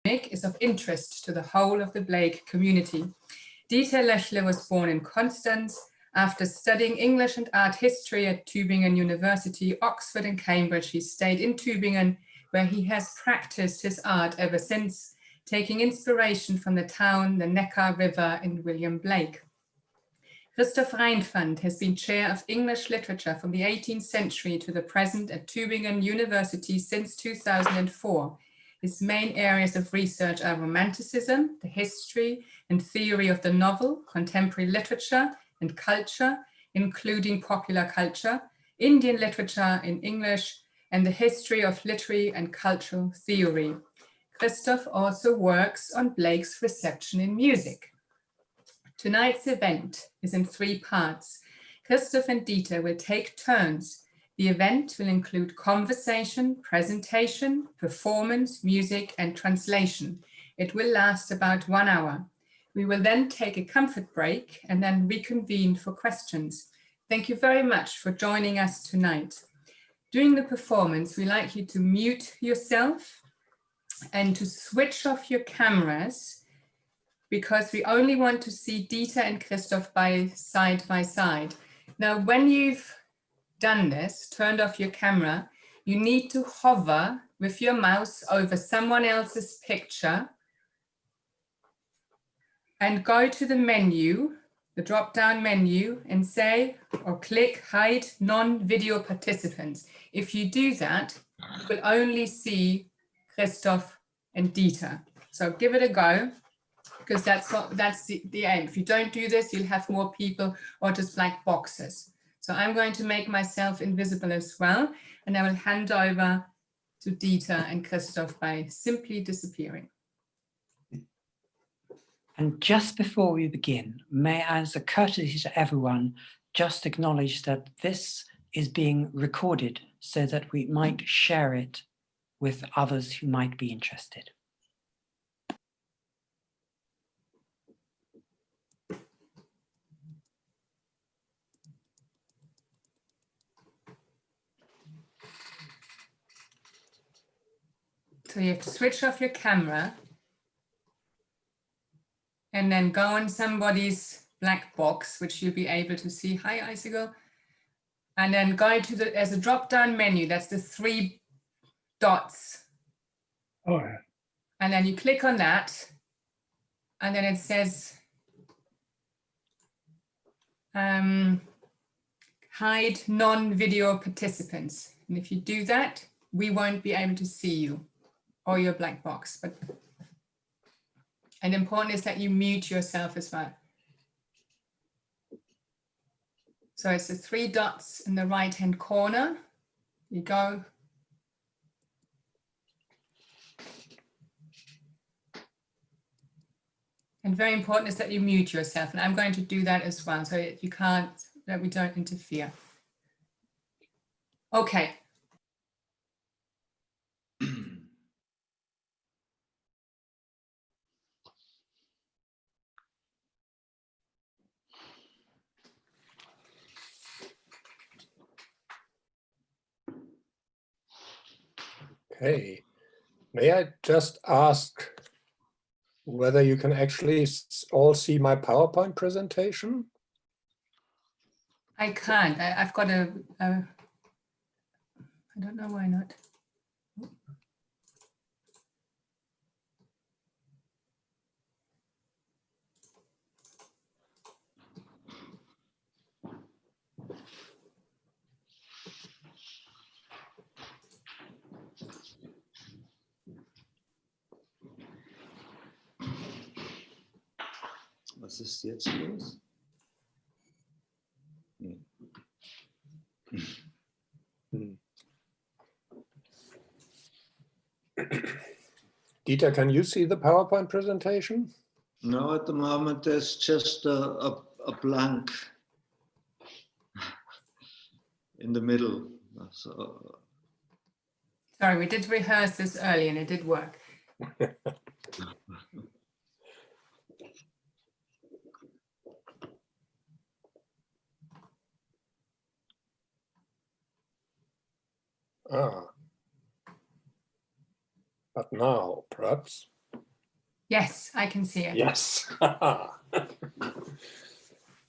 is of interest to the whole of the Blake community. Dieter Löchle was born in Constance. After studying English and art history at Tuebingen University, Oxford and Cambridge, he stayed in Tübingen, where he has practiced his art ever since, taking inspiration from the town, the Neckar River, and William Blake. Christoph Reinfand has been chair of English literature from the 18th century to the present at Tübingen University since 2004. His main areas of research are Romanticism, the history and theory of the novel, contemporary literature and culture, including popular culture, Indian literature in English, and the history of literary and cultural theory. Christoph also works on Blake's reception in music. Tonight's event is in 3 parts. Christoph and Dieter will take turns. The event will include conversation, presentation, performance, music, and translation. It will last about 1 hour. We will then take a comfort break and then reconvene for questions. Thank you very much for joining us tonight. During the performance, we like you to mute yourself and to switch off your cameras, because we only want to see Dieter and Christoph side by side. Now, when you've done this, turned off your camera, you need to hover with your mouse over someone else's picture and go to the menu, the drop-down menu, and say or click hide non-video participants. If you do that, you will only see Christoph and Dieter. So give it a go, because that's the aim. If you don't do this, you'll have more people or just black boxes. So I'm going to make myself invisible as well, and I will hand over to Dieter and Christoph by simply disappearing. And just before we begin, may I, as a courtesy to everyone, just acknowledge that this is being recorded so that we might share it with others who might be interested. So you have to switch off your camera and then go on somebody's black box, which you'll be able to see. Hi, Icicle. And then go to there's a drop-down menu. That's the 3 dots. Oh, yeah. And then you click on that. And then it says, hide non-video participants. And if you do that, we won't be able to see you or your black box. And important is that you mute yourself as well. So it's the 3 dots in the right-hand corner. You go. And very important is that you mute yourself. And I'm going to do that as well, so that we don't interfere. Okay. Okay. May I just ask whether you can actually all see my PowerPoint presentation? I can't. I've got I don't know why not. Was ist jetzt los? Dieter, can you see the PowerPoint presentation? No, at the moment there's just a blank in the middle. So. Sorry, we did rehearse this early and it did work. But now, perhaps. Yes, I can see it. Yes.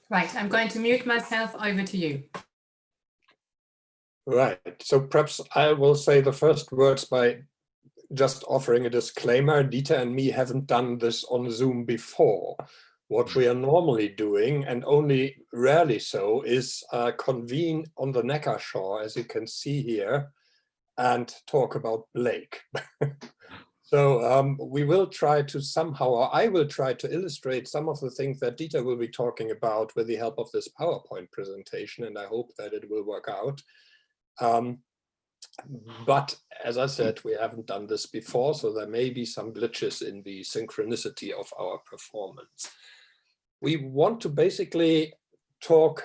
Right, I'm going to mute myself. Over to you. Right. So perhaps I will say the first words by just offering a disclaimer. Dieter and me haven't done this on Zoom before. What we are normally doing, and only rarely so, is convene on the Neckar shore, as you can see here, and talk about Blake. So we will try to somehow, or I will try to illustrate some of the things that Dieter will be talking about with the help of this PowerPoint presentation, and I hope that it will work out. But as I said, we haven't done this before, so there may be some glitches in the synchronicity of our performance. We want to basically talk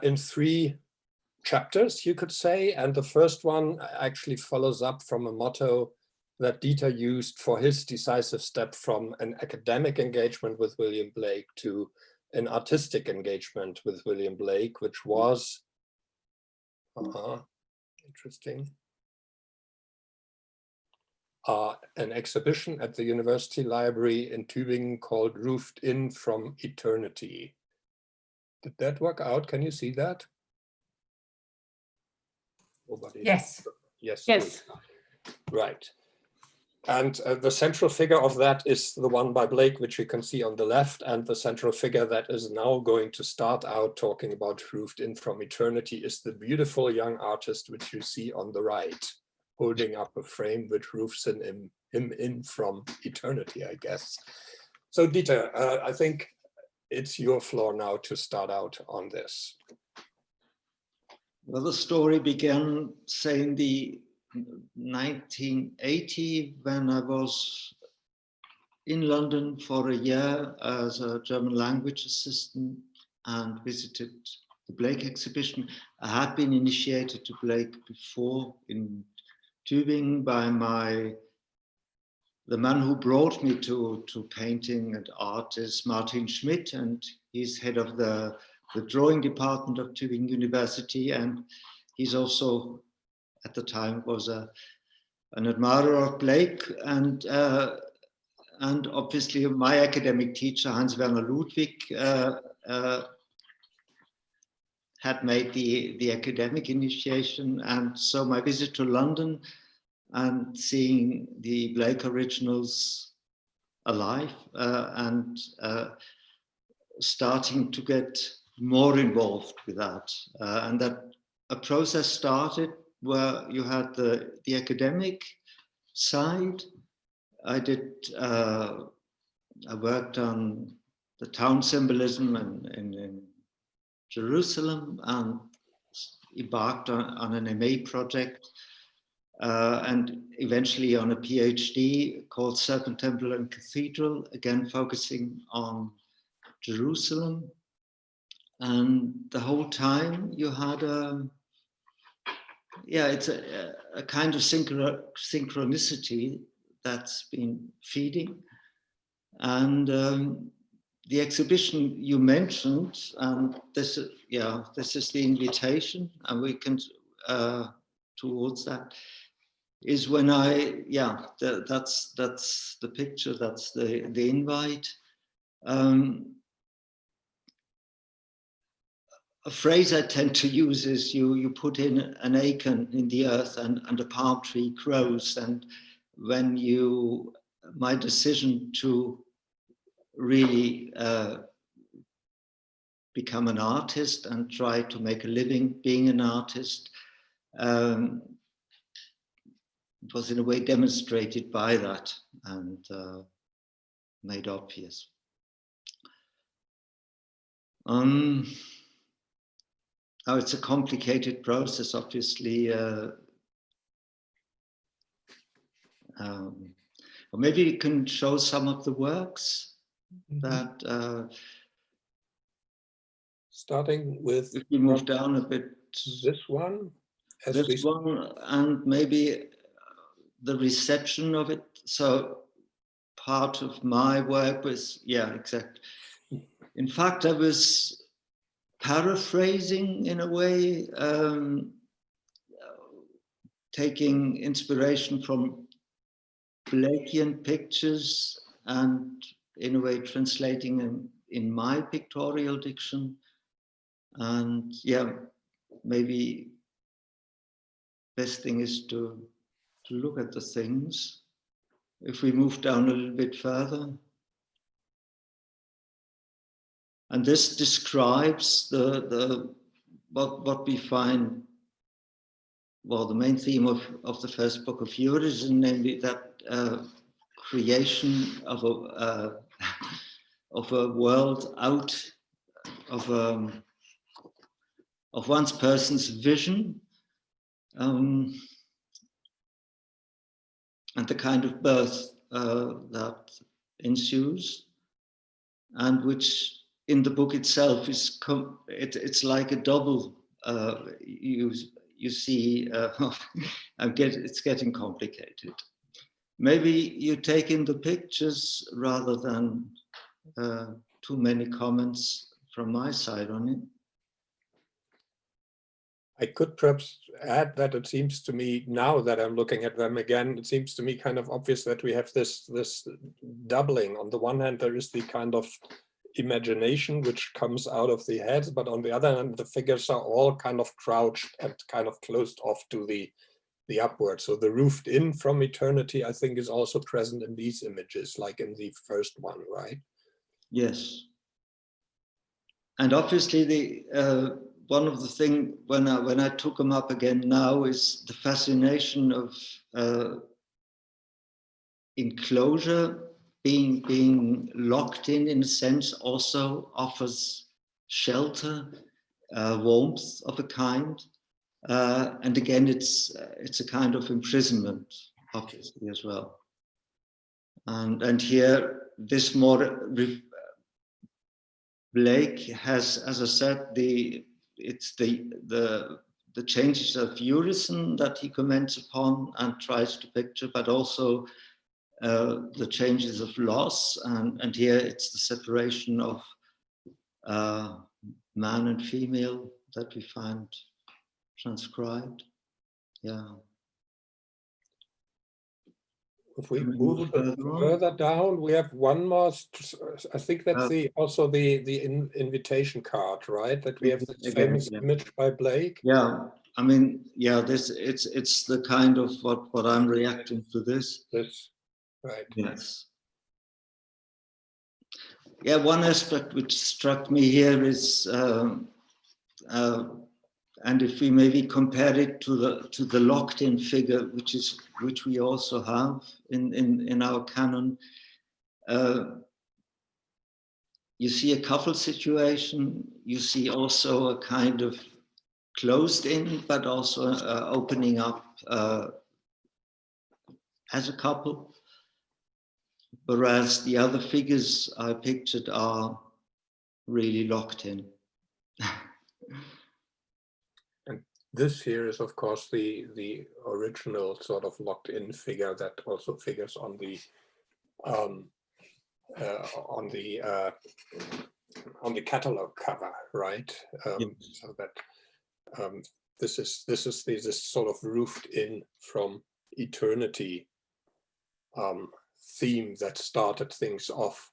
in 3 chapters, you could say, and the first one actually follows up from a motto that Dieter used for his decisive step from an academic engagement with William Blake to an artistic engagement with William Blake, which was, interesting, an exhibition at the University Library in Tübingen called Roofed In from Eternity. Did that work out? Can you see that? Nobody. Yes. Yes. Yes. Good. Right. And the central figure of that is the one by Blake, which you can see on the left. And the central figure that is now going to start out talking about Roofed In from Eternity is the beautiful young artist, which you see on the right, holding up a frame which roofs him in from eternity, I guess. So Dieter, I think it's your floor now to start out on this. Well, the story began, say, in the 1980 when I was in London for a year as a German language assistant and visited the Blake exhibition. I had been initiated to Blake before in Tübingen by the man who brought me to painting and art is Martin Schmidt, and he's head of the drawing department of Tübingen University, and he's also at the time was an admirer of Blake, and obviously my academic teacher Hans Werner Ludwig had made the academic initiation, and so my visit to London and seeing the Blake originals alive and starting to get more involved with that, and that a process started where you had the academic side. I worked on the town symbolism in Jerusalem and embarked on an MA project and eventually on a PhD called Serpent Temple and Cathedral, again focusing on Jerusalem. And the whole time you had it's a kind of synchronicity that's been feeding. And the exhibition you mentioned, and this is the invitation, and we can towards that, is when that's the picture, that's the invite. A phrase I tend to use is you put in an acorn in the earth and a palm tree grows. And when my decision to really become an artist and try to make a living being an artist was in a way demonstrated by that and made obvious. Now it's a complicated process, obviously. Or maybe you can show some of the works that. Starting with. If you move down a bit. This one. This one, and maybe the reception of it. So part of my work was, exactly. In fact, I was paraphrasing in a way, taking inspiration from Blakean pictures and in a way translating in my pictorial diction. And yeah, maybe best thing is to look at the things. If we move down a little bit further. And this describes what we find, well, the main theme of the first book of Juris, namely that creation of a world out of one's person's vision, and the kind of birth that ensues, and which in the book itself is it's like a double. You see, it's getting complicated. Maybe you take in the pictures rather than too many comments from my side on it. I could perhaps add that it seems to me, now that I'm looking at them again, it seems to me kind of obvious that we have this doubling. On the one hand, there is the kind of imagination which comes out of the heads, but on the other hand, the figures are all kind of crouched and kind of closed off to the upward. So the roofed in from eternity, I think, is also present in these images, like in the first one, right? Yes. And obviously the one of the things when I took them up again now is the fascination of enclosure, being locked in a sense, also offers shelter, warmth of a kind, and again it's a kind of imprisonment, obviously, as well. And here this more Blake has, as I said, it's the changes of Urizen that he comments upon and tries to picture, but also the changes of loss, and here it's the separation of man and female that we find transcribed. Yeah. If we move a bit further down, we have one more. I think that's also the invitation card, right? That we have this famous image by Blake. Yeah, I mean, yeah, it's the kind of what I'm reacting to this. This, right? Yes. Yeah, one aspect which struck me here is, and if we maybe compare it to the locked-in figure, which we also have in our canon, you see a couple situation. You see also a kind of closed in, but also opening up as a couple. Whereas the other figures I pictured are really locked in. And this here is, of course, the original sort of locked in figure that also figures on the catalog cover, right? So that this is sort of roofed in from eternity theme that started things off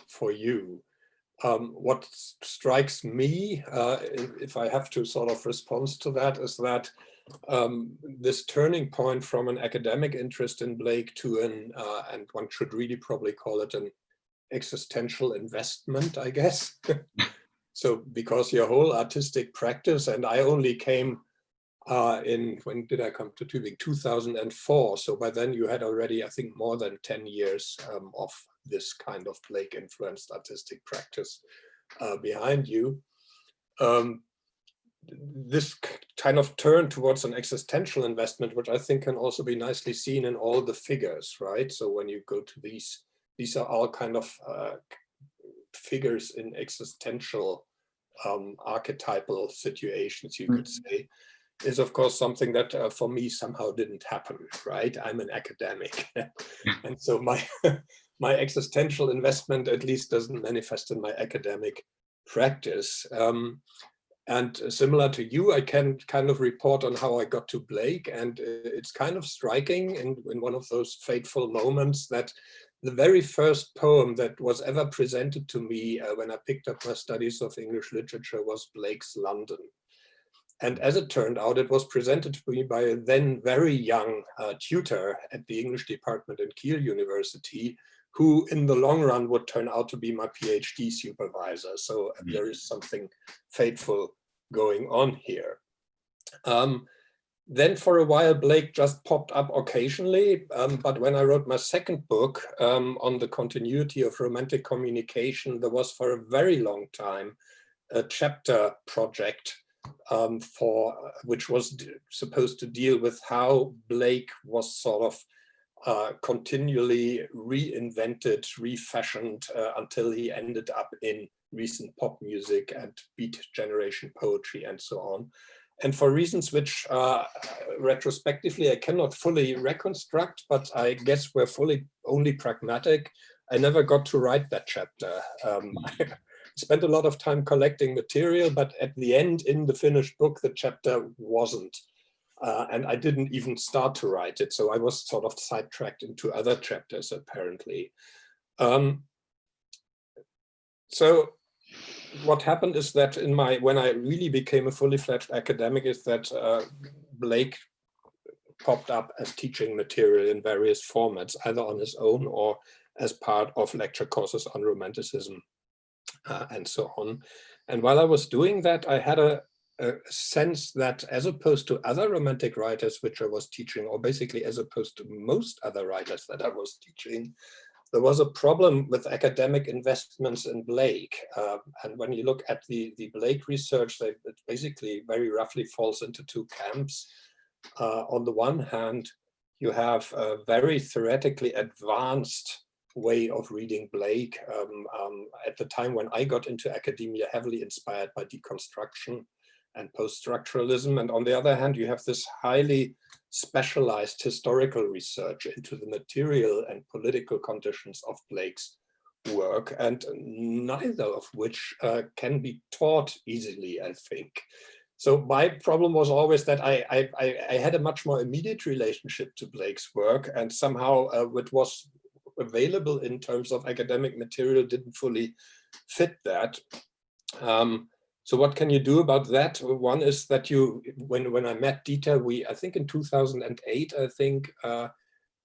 for you. What strikes me, if I have to sort of respond to that, is that this turning point from an academic interest in Blake to and one should really probably call it an existential investment, I guess. So because your whole artistic practice, and I only came when did I come to Tübingen? 2004. So by then you had already, I think, more than 10 years of this kind of Blake influenced artistic practice behind you. This kind of turn towards an existential investment, which I think can also be nicely seen in all the figures, right? So when you go to these are all kind of figures in existential archetypal situations, you could say, is of course something that for me somehow didn't happen, right? I'm an academic. And so my existential investment at least doesn't manifest in my academic practice. And similar to you, I can kind of report on how I got to Blake, and it's kind of striking in one of those fateful moments that the very first poem that was ever presented to me when I picked up my studies of English literature was Blake's London. And as it turned out, it was presented to me by a then very young tutor at the English department in Kiel University, who in the long run would turn out to be my PhD supervisor. So there is something fateful going on here. Then for a while, Blake just popped up occasionally, but when I wrote my second book on the continuity of romantic communication, there was for a very long time a chapter project which was supposed to deal with how Blake was sort of continually reinvented, refashioned until he ended up in recent pop music and Beat Generation poetry and so on. And for reasons which retrospectively I cannot fully reconstruct, but I guess were fully only pragmatic, I never got to write that chapter. I spent a lot of time collecting material, but at the end in the finished book, the chapter wasn't. And I didn't even start to write it. So I was sort of sidetracked into other chapters, apparently. So what happened is that when I really became a fully fledged academic is that Blake popped up as teaching material in various formats, either on his own or as part of lecture courses on Romanticism and so on. And while I was doing that, I had a sense that as opposed to other Romantic writers which I was teaching, or basically as opposed to most other writers that I was teaching, there was a problem with academic investments in Blake. And when you look at the Blake research, it basically very roughly falls into two camps. On the one hand, you have a very theoretically advanced way of reading Blake. At the time when I got into academia, heavily inspired by deconstruction and post-structuralism. And on the other hand, you have this highly specialized historical research into the material and political conditions of Blake's work, and neither of which can be taught easily, I think. So my problem was always that I had a much more immediate relationship to Blake's work, and somehow what was available in terms of academic material didn't fully fit that. So what can you do about that? One is that when I met Dieter, I think in 2008,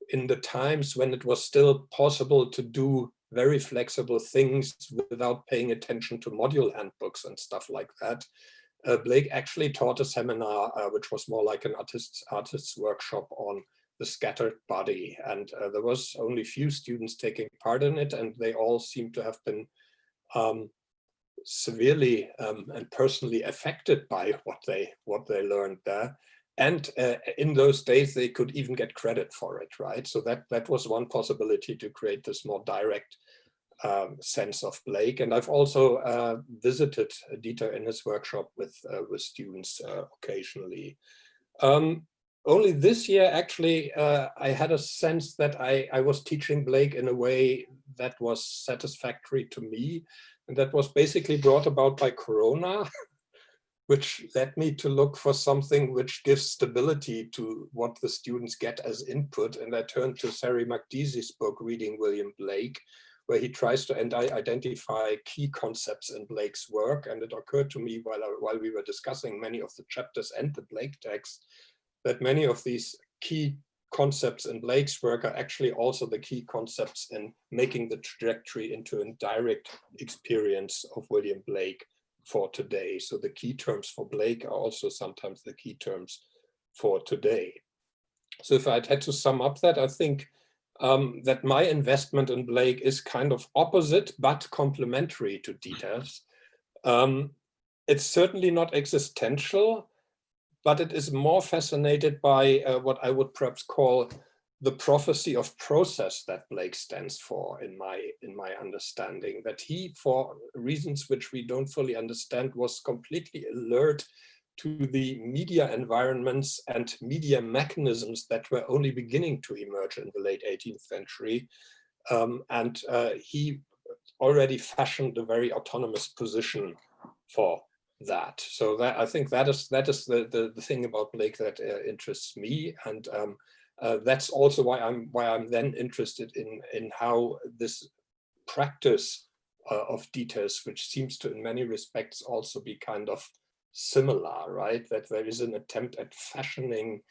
in the times when it was still possible to do very flexible things without paying attention to module handbooks and stuff like that, Blake actually taught a seminar which was more like an artist's workshop on the scattered body. And there was only few students taking part in it, and they all seemed to have been severely and personally affected by what they learned there. And in those days, they could even get credit for it, right? So that was one possibility to create this more direct sense of Blake. And I've also visited Dieter in his workshop with students occasionally. Only this year, actually, I had a sense that I was teaching Blake in a way that was satisfactory to me. And that was basically brought about by Corona, which led me to look for something which gives stability to what the students get as input. And I turned to Sari Makdizi's book, Reading William Blake, where he tries to identify key concepts in Blake's work. And it occurred to me while we were discussing many of the chapters and the Blake text, that many of these key concepts in Blake's work are actually also the key concepts in making the trajectory into a direct experience of William Blake for today. So the key terms for Blake are also sometimes the key terms for today. So if I'd had to sum up that, I think that my investment in Blake is kind of opposite but complementary to Dieter's. It's certainly not existential, but it is more fascinated by what I would perhaps call the prophecy of process that Blake stands for in my understanding, that he, for reasons which we don't fully understand, was completely alert to the media environments and media mechanisms that were only beginning to emerge in the late 18th century. And he already fashioned a very autonomous position for that. So that I think that is the thing about Blake that interests me. And That's also why I'm then interested in how this practice of details, which seems to in many respects also be kind of similar, right? That there is an attempt at fashioning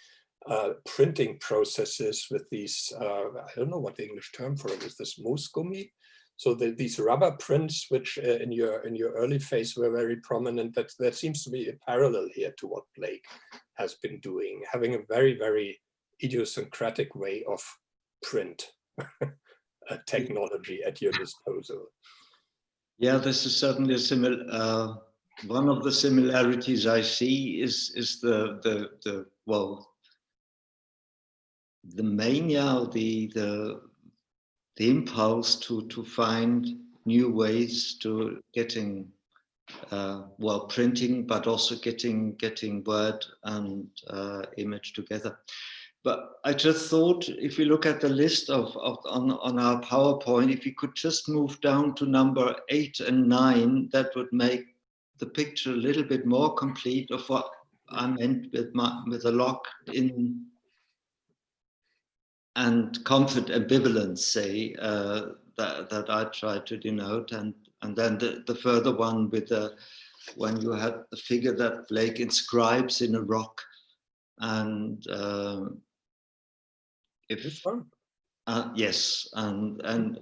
printing processes with these, I don't know what the English term for it is, this Moosgummi. So these rubber prints, which in your early phase were very prominent, that seems to be a parallel here to what Blake has been doing, having a very, very idiosyncratic way of print technology at your disposal. Yeah, this is certainly a similar. One of the similarities I see is the mania, the impulse to find new ways to getting printing, but also getting word and image together. But I just thought, if we look at the list on our PowerPoint, if we could just move down to number 8 and 9, that would make the picture a little bit more complete of what I meant with the locked in and comfort ambivalence, say, that I tried to denote, and then the further one with when you had the figure that Blake inscribes in a rock, and This one? yes, and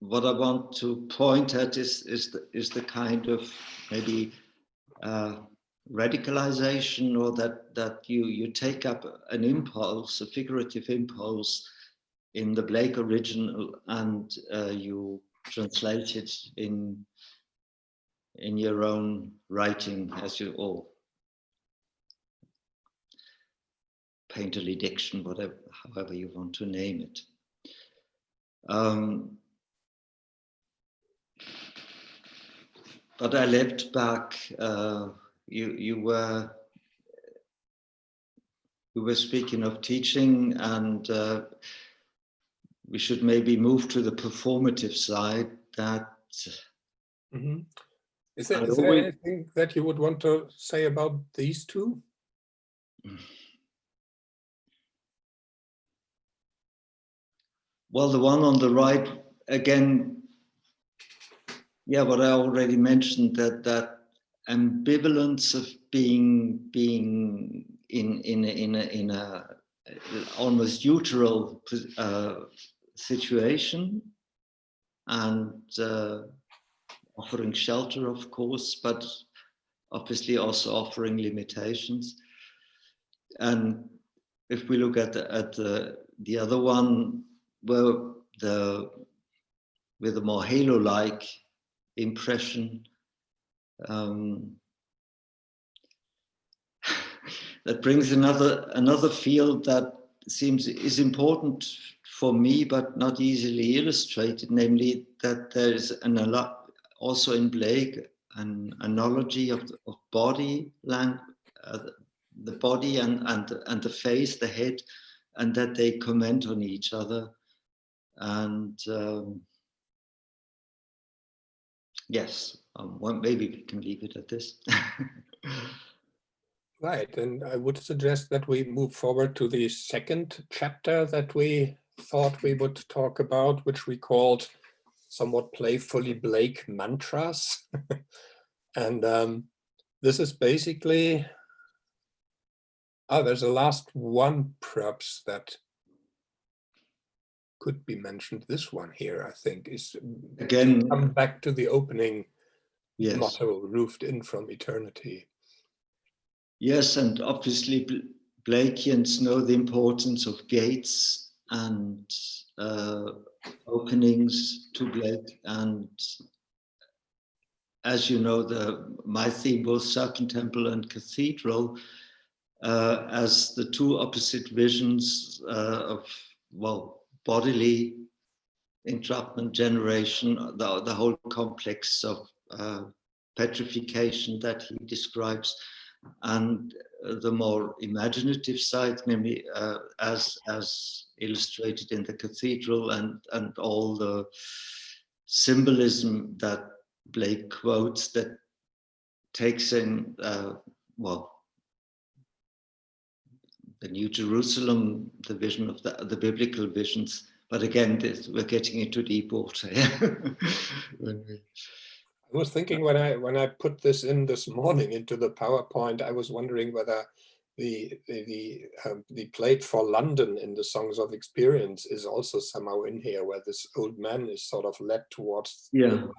what I want to point at is the kind of maybe radicalization, or that you take up an impulse, a figurative impulse in the Blake original, and you translate it in your own writing, as you all painterly diction, whatever, however you want to name it. But I left back. You were speaking of teaching, and we should maybe move to the performative side. That mm-hmm. Is there anything that you would want to say about these two? Well, the one on the right, again, yeah, what I already mentioned, that ambivalence of being in a almost neutral situation, and offering shelter, of course, but obviously also offering limitations. And if we look at the other one, where with a more halo-like impression, that brings another field that is important for me, but not easily illustrated, namely that there is also in Blake an analogy of body language, the body and the face, the head, and that they comment on each other. And yes, well, maybe we can leave it at this. Right, and I would suggest that we move forward to the second chapter that we thought we would talk about, which we called somewhat playfully Blake mantras. And this is basically, there's a last one perhaps that could be mentioned. This one here, I think, is again to come back to the opening motto, roofed in from eternity. Yes, and obviously Blakeans know the importance of gates and openings to Blake. And as you know, my theme was Serpent Temple and Cathedral as the two opposite visions of, bodily entrapment, generation, the whole complex of petrification that he describes, and the more imaginative side, namely as illustrated in the cathedral, and all the symbolism that Blake quotes, that takes in the New Jerusalem, the vision of the biblical visions. But again, we're getting into deep water. I was thinking when I put this in this morning into the PowerPoint, I was wondering whether the plate for London in the Songs of Experience is also somehow in here, where this old man is sort of led towards the door.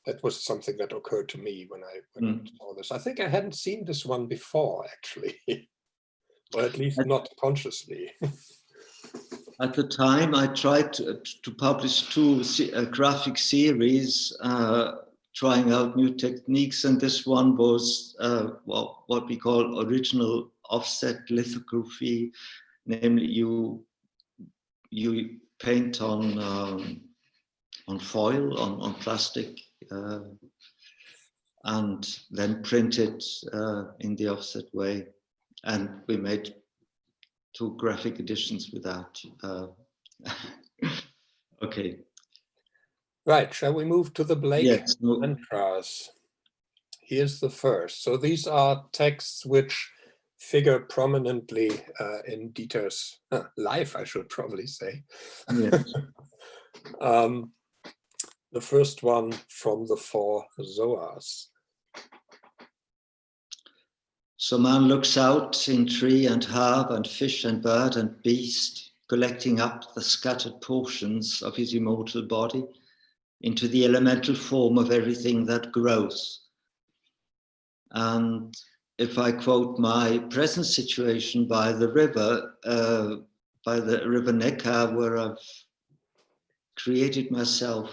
That was something that occurred to me when I saw this. I think I hadn't seen this one before, actually, or at least not consciously. At the time, I tried to publish 2 graphic series, trying out new techniques, and this one was what we call original offset lithography, namely you paint on foil, on plastic, and then print it in the offset way. And we made 2 graphic editions with that. Okay. Right, shall we move to the Blake Yes. mantras? Here's the first. So these are texts which figure prominently in Dieter's life, I should probably say. Yes. The first one from the 4 Zohars. So man looks out in tree and herb and fish and bird and beast, collecting up the scattered portions of his immortal body into the elemental form of everything that grows. And if I quote my present situation by the river Neckar, where I've created myself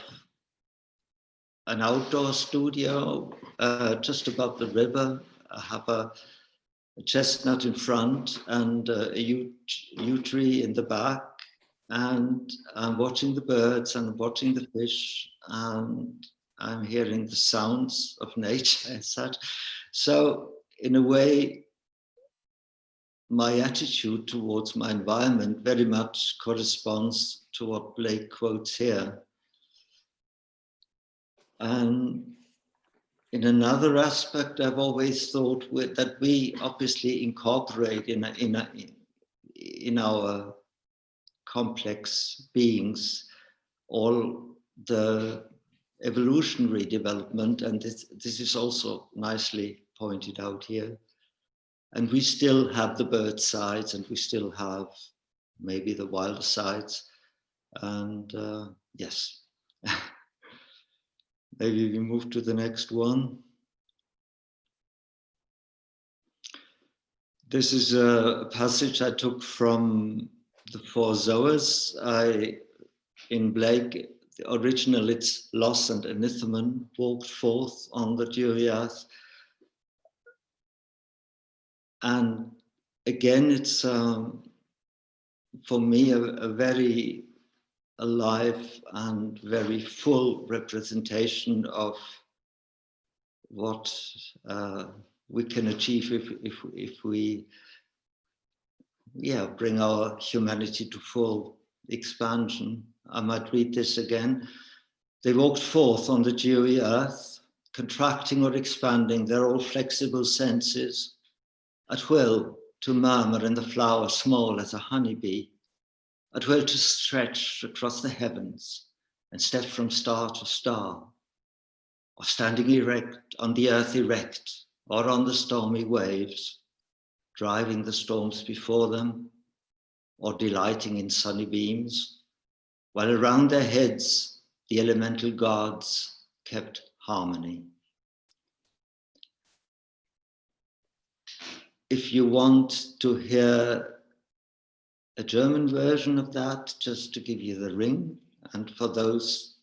an outdoor studio just above the river. I have a chestnut in front and a yew tree in the back, and I'm watching the birds and watching the fish, and I'm hearing the sounds of nature and such. So in a way, my attitude towards my environment very much corresponds to what Blake quotes here. And in another aspect, I've always thought that we obviously incorporate in our complex beings all the evolutionary development, and this is also nicely pointed out here. And we still have the bird sides, and we still have maybe the wilder sides, and yes. Maybe we move to the next one. This is a passage I took from the 4 Zohars. In Blake, the original, it's Los and Anithaman walked forth on the dewy earth. And again, it's for me a very alive and very full representation of what we can achieve if we bring our humanity to full expansion. I might read this again. They walked forth on the dewy earth, contracting or expanding their all flexible senses, at will to murmur in the flower small as a honeybee, at will to stretch across the heavens and step from star to star, or standing erect on the earth erect, or on the stormy waves, driving the storms before them, or delighting in sunny beams, while around their heads the elemental gods kept harmony. If you want to hear a German version of that, just to give you the ring, and for those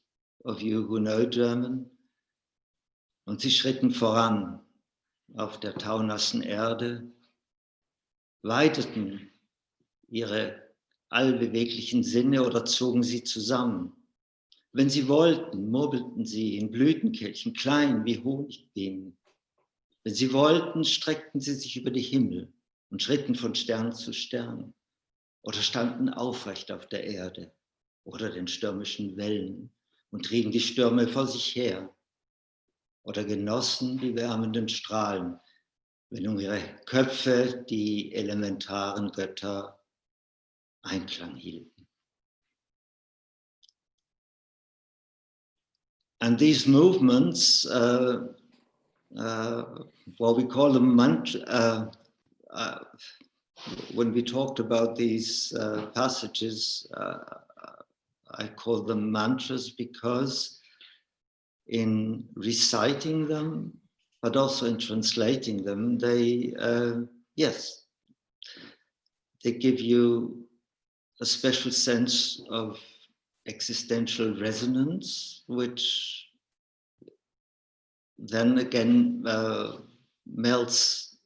of you who know German, und sie schritten voran auf der taunassen Erde, weiteten ihre allbeweglichen Sinne oder zogen sie zusammen. Wenn sie wollten, murmelten sie in Blütenkelchen, klein wie Honigbienen. Wenn sie wollten, streckten sie sich über die Himmel und schritten von Stern zu Stern oder standen aufrecht auf der Erde oder den stürmischen Wellen und trieben die Stürme vor sich her oder genossen die wärmenden Strahlen wenn um ihre Köpfe die elementaren Götter Einklang hielten. And these movements, what we call them when we talked about these passages, I call them mantras because in reciting them, but also in translating them, they, yes, they give you a special sense of existential resonance, which then again melts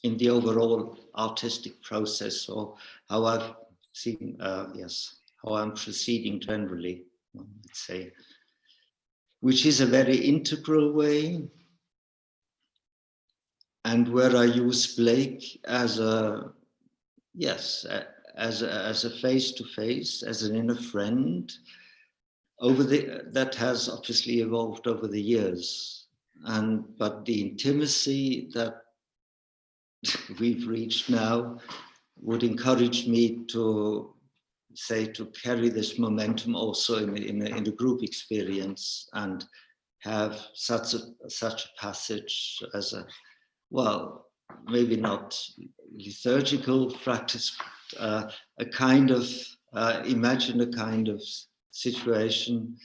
in the overall artistic process, or how I've seen, how I'm proceeding generally, let's say, which is a very integral way, and where I use Blake as a, yes, as a face-to-face, as an inner friend, that has obviously evolved over the years, but the intimacy that we've reached now would encourage me to carry this momentum also in a group experience, and have such a passage as a, well, maybe not liturgical practice, but a kind of, imagine a kind of situation.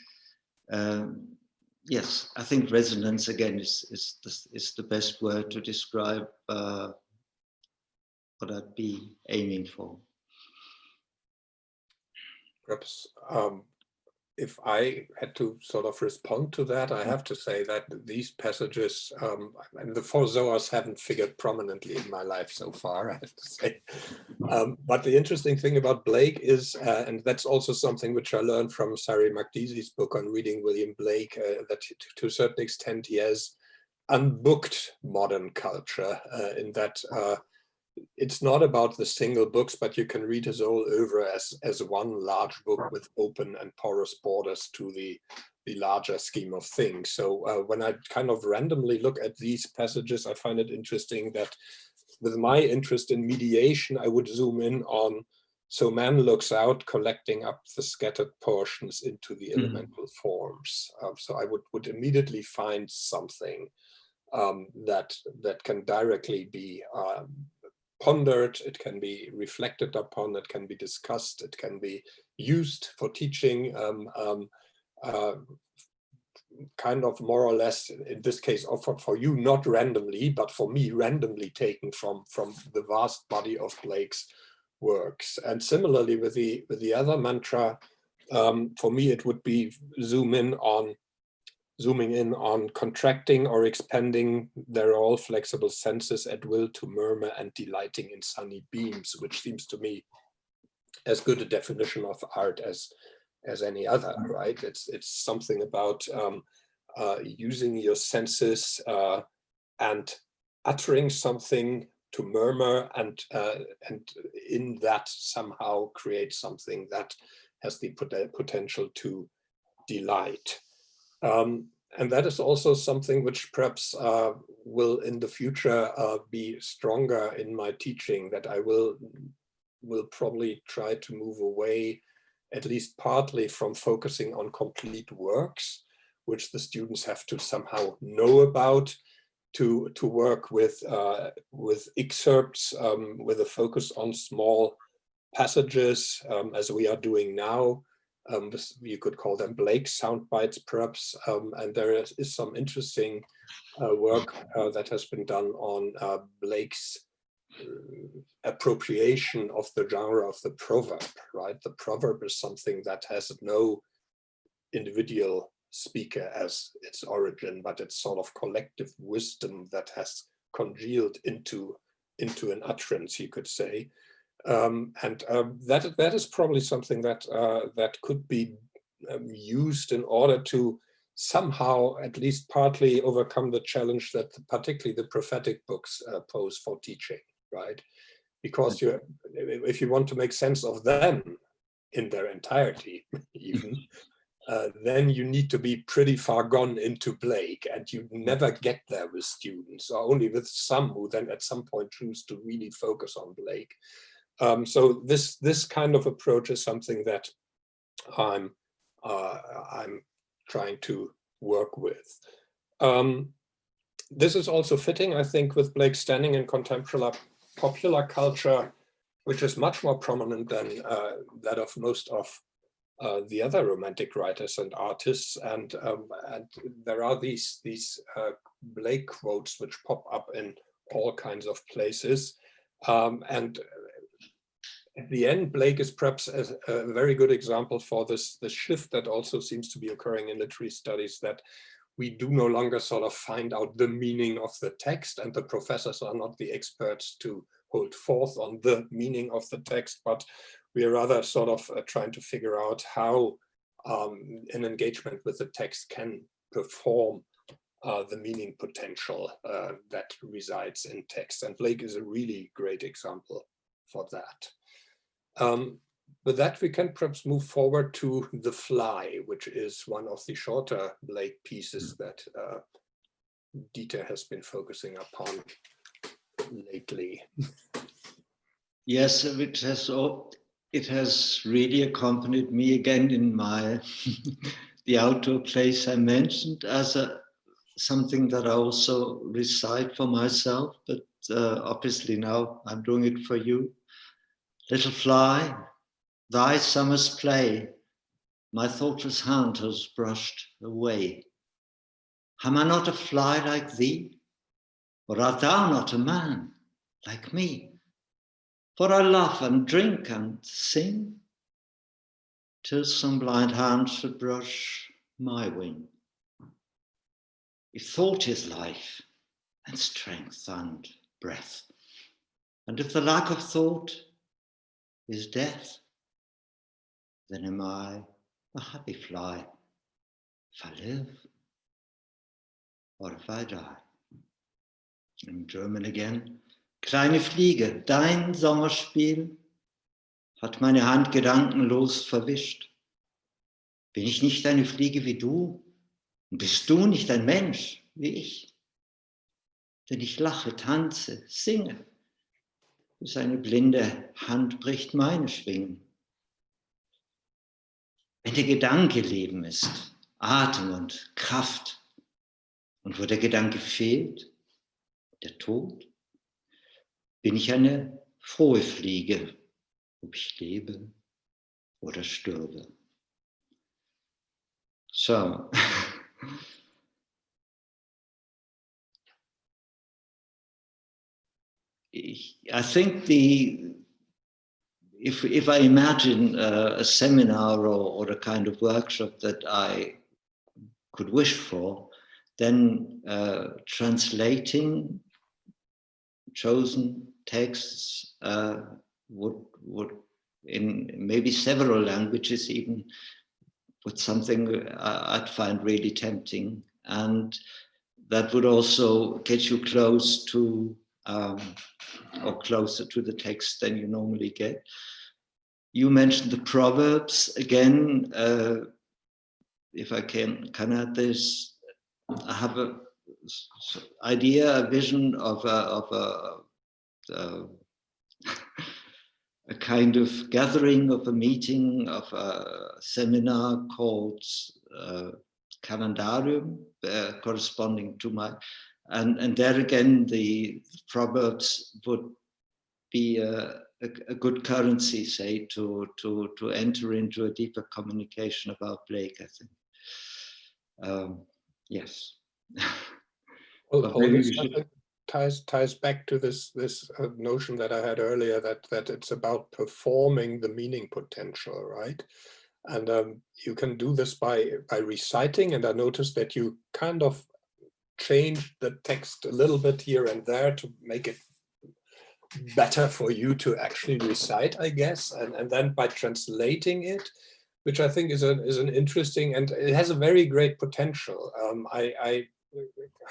Yes, I think resonance again is the best word to describe what I'd be aiming for. Perhaps if I had to sort of respond to that, I have to say that these passages, and the four Zohars haven't figured prominently in my life so far, I have to say. But the interesting thing about Blake is, and that's also something which I learned from Sari Makdizi's book on reading William Blake, that to a certain extent he has unbooked modern culture in that it's not about the single books, but you can read his whole oeuvre as one large book with open and porous borders to the larger scheme of things. So when I kind of randomly look at these passages, I find it interesting that with my interest in mediation, I would zoom in on, so man looks out, collecting up the scattered portions into the elemental forms. So I would immediately find something that can directly be pondered, it can be reflected upon, it can be discussed, it can be used for teaching, kind of more or less, in this case, offered for you, not randomly, but for me, randomly taken from the vast body of Blake's works. And similarly with the other mantra, for me, it would be zooming in on contracting or expanding their all flexible senses at will to murmur and delighting in sunny beams, which seems to me as good a definition of art as any other, right? It's something about using your senses and uttering something to murmur, and in that somehow create something that has the potential to delight. And that is also something which perhaps will in the future be stronger in my teaching, that I will probably try to move away, at least partly, from focusing on complete works, which the students have to somehow know about, to work with excerpts with a focus on small passages, as we are doing now. You could call them Blake sound bites, perhaps, and there is some interesting work that has been done on Blake's appropriation of the genre of the proverb, right? The proverb is something that has no individual speaker as its origin, but it's sort of collective wisdom that has congealed into an utterance, you could say. That is probably something that could be used in order to somehow, at least partly, overcome the challenge that particularly the prophetic books pose for teaching, right? Because if you want to make sense of them in their entirety, even, then you need to be pretty far gone into Blake, and you never get there with students, or only with some who then at some point choose to really focus on Blake. So this kind of approach is something that I'm trying to work with. This is also fitting, I think, with Blake's standing in contemporary popular culture, which is much more prominent than that of most of the other Romantic writers and artists. And there are these Blake quotes which pop up in all kinds of places. And at the end, Blake is perhaps a very good example for this shift that also seems to be occurring in literary studies, that we do no longer sort of find out the meaning of the text, and the professors are not the experts to hold forth on the meaning of the text, but we are rather sort of trying to figure out how an engagement with the text can perform the meaning potential that resides in text. And Blake is a really great example for that. With that, we can perhaps move forward to The Fly, which is one of the shorter Blake pieces that Dieter has been focusing upon lately. Yes, it has really accompanied me again in my the outdoor place I mentioned as something that I also recite for myself, but obviously now I'm doing it for you. Little fly, thy summer's play, my thoughtless hand has brushed away. Am I not a fly like thee? Or art thou not a man like me? For I laugh and drink and sing, till some blind hand should brush my wing. If thought is life, and strength and breath, and if the lack of thought is death, then am I a happy fly, if I live or if I die. In German again. Kleine Fliege, dein Sommerspiel hat meine Hand gedankenlos verwischt. Bin ich nicht eine Fliege wie du? Und bist du nicht ein Mensch wie ich? Denn ich lache, tanze, singe, bis eine blinde Hand bricht meine Schwingen. Wenn der Gedanke Leben ist, Atem und Kraft, und wo der Gedanke fehlt, der Tod, bin ich eine frohe Fliege, ob ich lebe oder stirbe. So, I think if I imagine a seminar or a kind of workshop that I could wish for, then translating chosen texts would in maybe several languages even, would something I'd find really tempting, and that would also get you close to or closer to the text than you normally get. You mentioned the Proverbs again. If I can add this, I have a vision of a kind of gathering, of a meeting, of a seminar called Calendarium, corresponding to my, and there again the Proverbs would be a good currency, say, to enter into a deeper communication about Blake, I think. Yes. Well, all this ties back to this notion that I had earlier, that it's about performing the meaning potential, right? And you can do this by reciting, and I noticed that you kind of changed the text a little bit here and there to make it better for you to actually recite, I guess, and then by translating it, which I think is an interesting, and it has a very great potential. I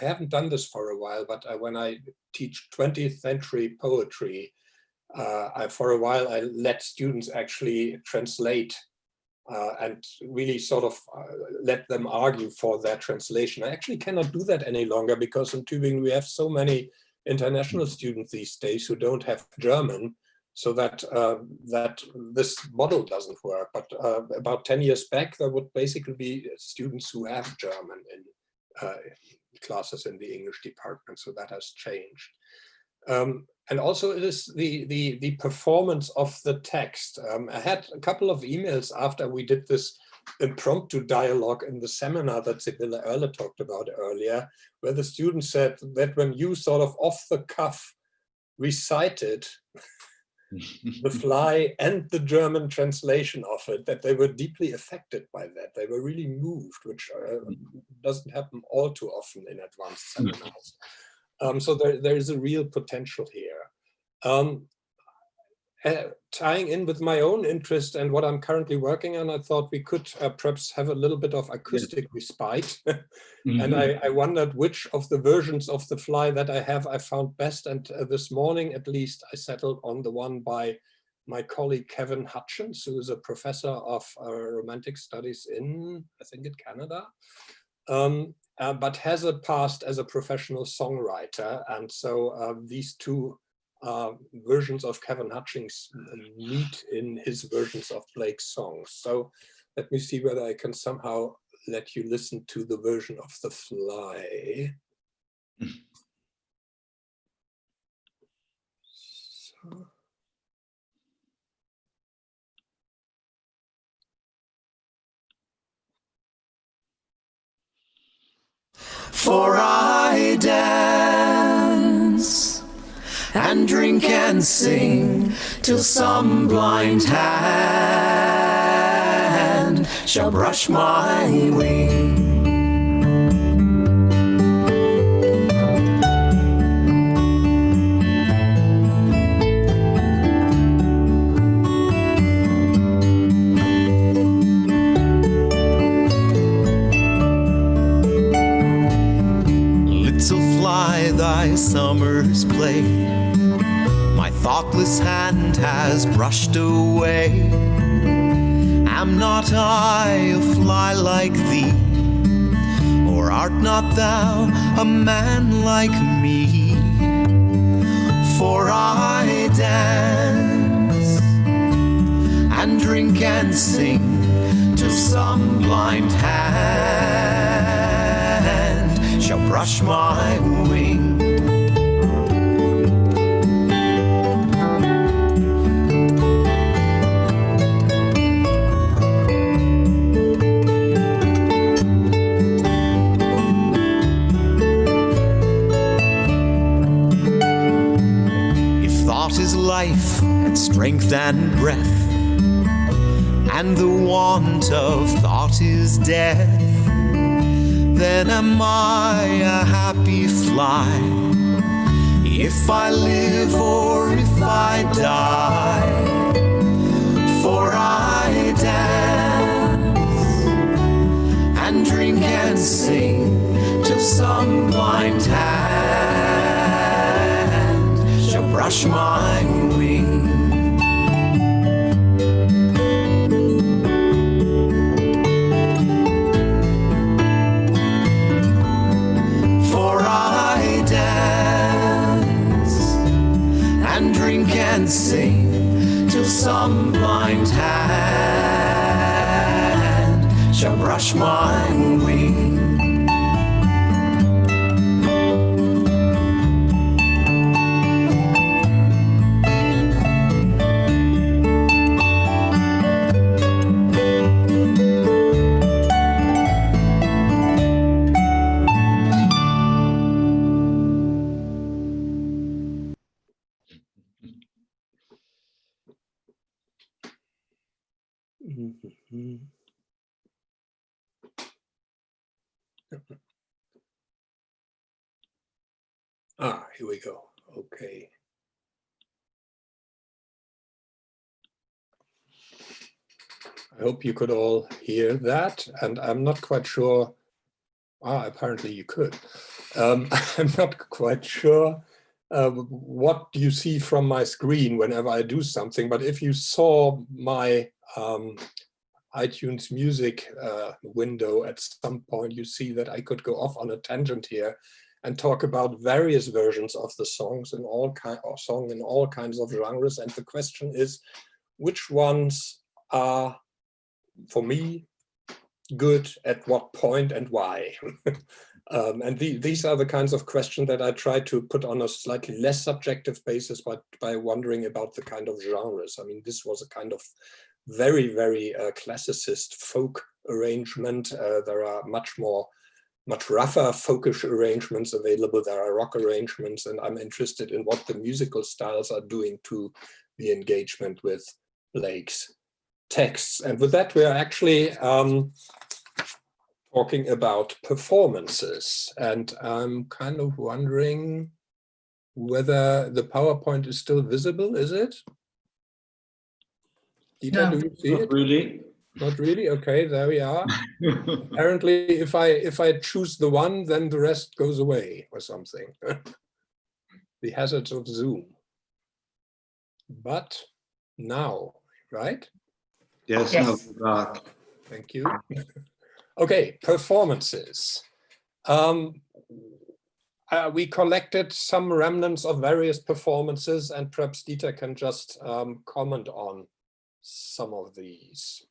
haven't done this for a while, but when I teach 20th century poetry, for a while I let students actually translate and really sort of let them argue for their translation. I actually cannot do that any longer because in Tübingen we have so many international students these days who don't have German, so that that this model doesn't work. But about 10 years back, there would basically be students who have German in classes in the English department, so that has changed. And also it is the performance of the text. I had a couple of emails after we did this impromptu dialogue in the seminar that Sibylle Oerle talked about earlier, where the students said that when you sort of off the cuff recited The Fly and the German translation of it, that they were deeply affected by that. They were really moved, which doesn't happen all too often in advanced seminars. So there is a real potential here. Tying in with my own interest and what I'm currently working on, I thought we could perhaps have a little bit of acoustic respite. And I wondered which of the versions of The Fly that I have I found best. And this morning, at least, I settled on the one by my colleague Kevin Hutchins, who is a professor of romantic studies in, I think, in Canada. But has a past as a professional songwriter. And so these two versions of Kevin Hutchins meet in his versions of Blake's songs. So let me see whether I can somehow let you listen to the version of The Fly. So. For I dance and drink and sing till some blind hand shall brush my wing. Thy summer's play, my thoughtless hand has brushed away. Am not I a fly like thee, or art not thou a man like me? For I dance and drink and sing till some blind hand shall brush my wing. Is life and strength and breath, and the want of thought is death, then am I a happy fly, if I live or if I die. For I dance and drink and sing till some blind hand shall brush my wing. For I dance and drink and sing till some blind hand shall brush my wing. Here we go. Okay. I hope you could all hear that, and I'm not quite sure. Apparently you could. I'm not quite sure what you see from my screen whenever I do something, but if you saw my iTunes Music window at some point, you see that I could go off on a tangent here and talk about various versions of the songs in all kinds of genres. And the question is, which ones are, for me, good at what point and why? And these are the kinds of questions that I try to put on a slightly less subjective basis by wondering about the kind of genres. I mean, this was a kind of very, very classicist folk arrangement. There are much rougher folkish arrangements available. There are rock arrangements, and I'm interested in what the musical styles are doing to the engagement with Blake's texts. And with that, we are actually talking about performances. And I'm kind of wondering whether the PowerPoint is still visible, is it? Dieter, No. do you see Not it? really. Not really? Okay, there we are. Apparently, if I choose the one, then the rest goes away or something. The hazards of Zoom. But now, right? Yes, Yes. no, back. Thank you. Okay, performances. We collected some remnants of various performances, and perhaps Dieter can just comment on some of these.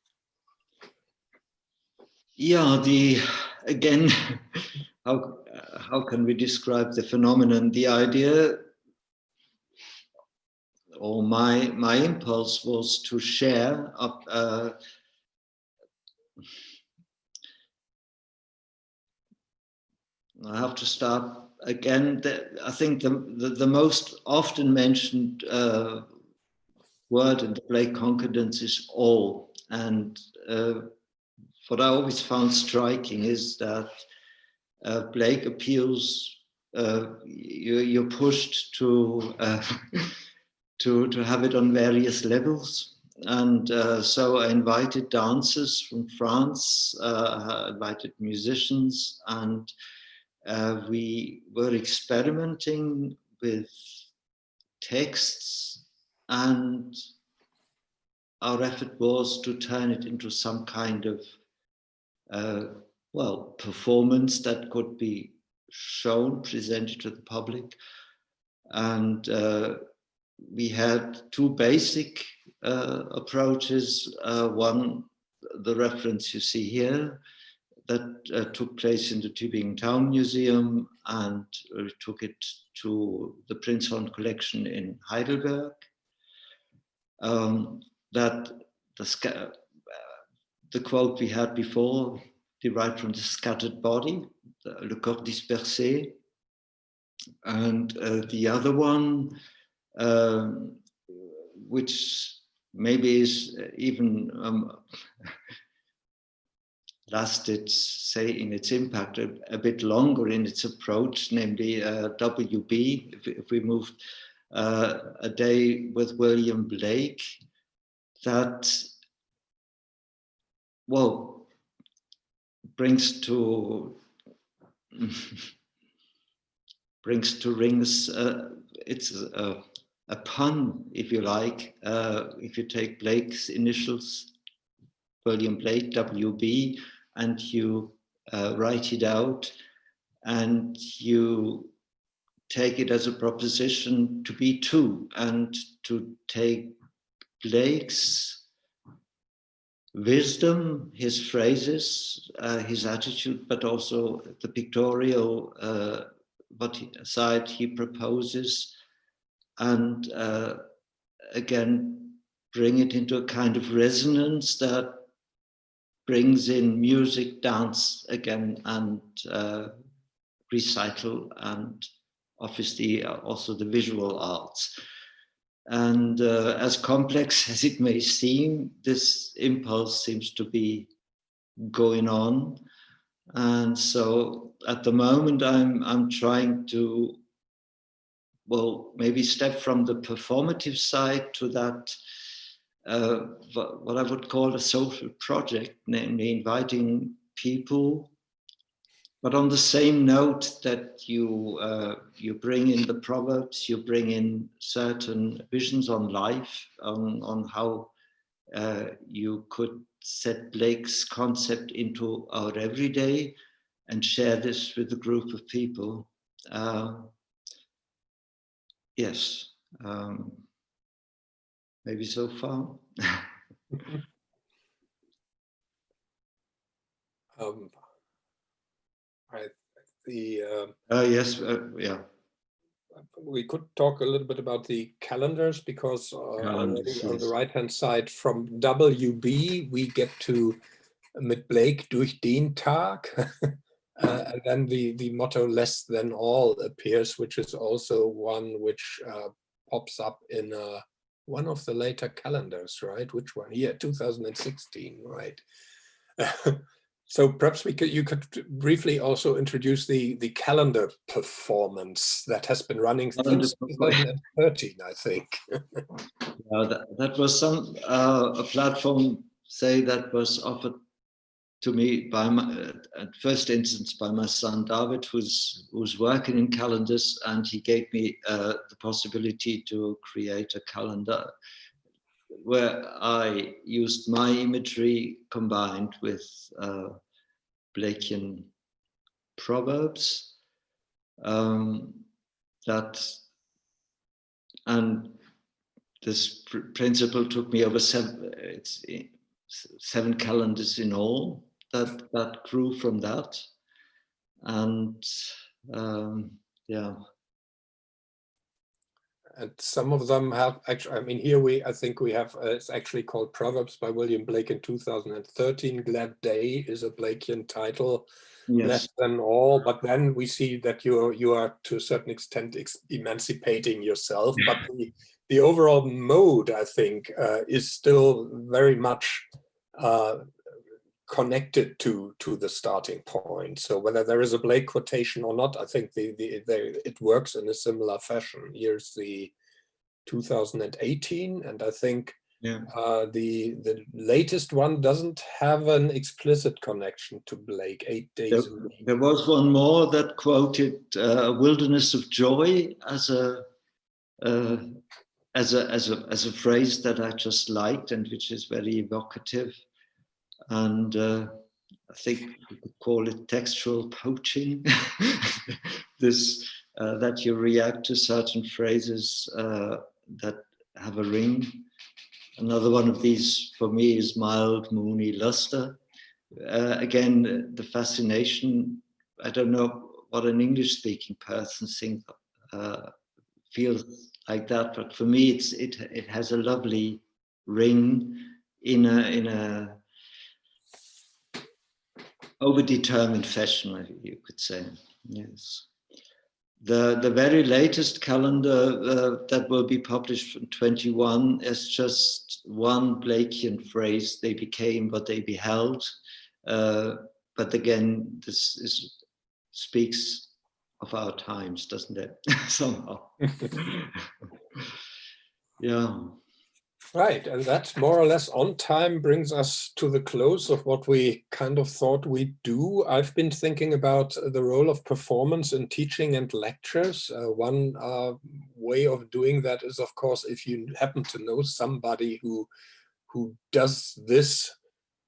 Yeah, again, how can we describe the phenomenon? The idea, or my impulse, was to share up. I have to start again. I think the most often mentioned word in the Blake Concordance is all, and what I always found striking is that Blake appeals. You're pushed to to have it on various levels, and so I invited dancers from France, I invited musicians, and we were experimenting with texts, and our effort was to turn it into some kind of performance that could be shown, presented to the public. And we had two basic approaches. One, the reference you see here, that took place in the Tuebingen Town Museum, and took it to the Prinzhorn collection in Heidelberg. That the quote we had before, derived from the scattered body, le corps dispersé, and the other one, which maybe is even lasted, say, in its impact a bit longer in its approach, namely WB, if we moved A Day with William Blake, that, well, brings to rings, it's a pun, if you like, if you take Blake's initials, William Blake, WB, and you write it out, and you take it as a proposition to be two, and to take Blake's wisdom, his phrases, his attitude, but also the pictorial side he proposes, and again bring it into a kind of resonance that brings in music, dance again, and recital, and obviously also the visual arts. And as complex as it may seem, this impulse seems to be going on. And so at the moment, I'm trying to, well, maybe step from the performative side to that, what I would call a social project, namely inviting people, but on the same note that you bring in the proverbs, you bring in certain visions on life, on how you could set Blake's concept into our everyday and share this with a group of people. Yes, maybe so far. Yes, yeah. We could talk a little bit about the calendars, because already on the right-hand side from WB, we get to mit Blake durch den Tag. And then the motto less than all appears, which is also one which pops up in one of the later calendars, right? Which one? Here, 2016, right? So perhaps you could briefly also introduce the calendar performance that has been running since 2013, I think. That was a platform, say, that was offered to me by at first instance by my son David, who's working in calendars, and he gave me the possibility to create a calendar where I used my imagery combined with Blakean proverbs. And this principle took me over seven calendars in all that grew from that. And yeah. And some of them have actually, I mean, here I think we have, it's actually called Proverbs by William Blake in 2013. Glad Day is a Blakean title, Yes. Less than all. But then we see that you are to a certain extent emancipating yourself. But the overall mode, I think, is still very much connected to the starting point. So whether there is a Blake quotation or not, I think it works in a similar fashion. Here's the 2018, and I think the latest one doesn't have an explicit connection to Blake. 8 days. There was one more that quoted "wilderness of joy" as a phrase that I just liked, and which is very evocative. And I think we could call it textual poaching. This that you react to certain phrases that have a ring. Another one of these for me is mild, moony luster. Again, the fascination. I don't know what an English-speaking person feels like that, but for me, it has a lovely ring in a overdetermined fashion, you could say. Yes. The very latest calendar that will be published in 21 is just one Blakean phrase: they became what they beheld. But again, this speaks of our times, doesn't it? Somehow. Yeah. Right, and that more or less on time brings us to the close of what we kind of thought we'd do. I've been thinking about the role of performance in teaching and lectures. One way of doing that is, of course, if you happen to know somebody who does this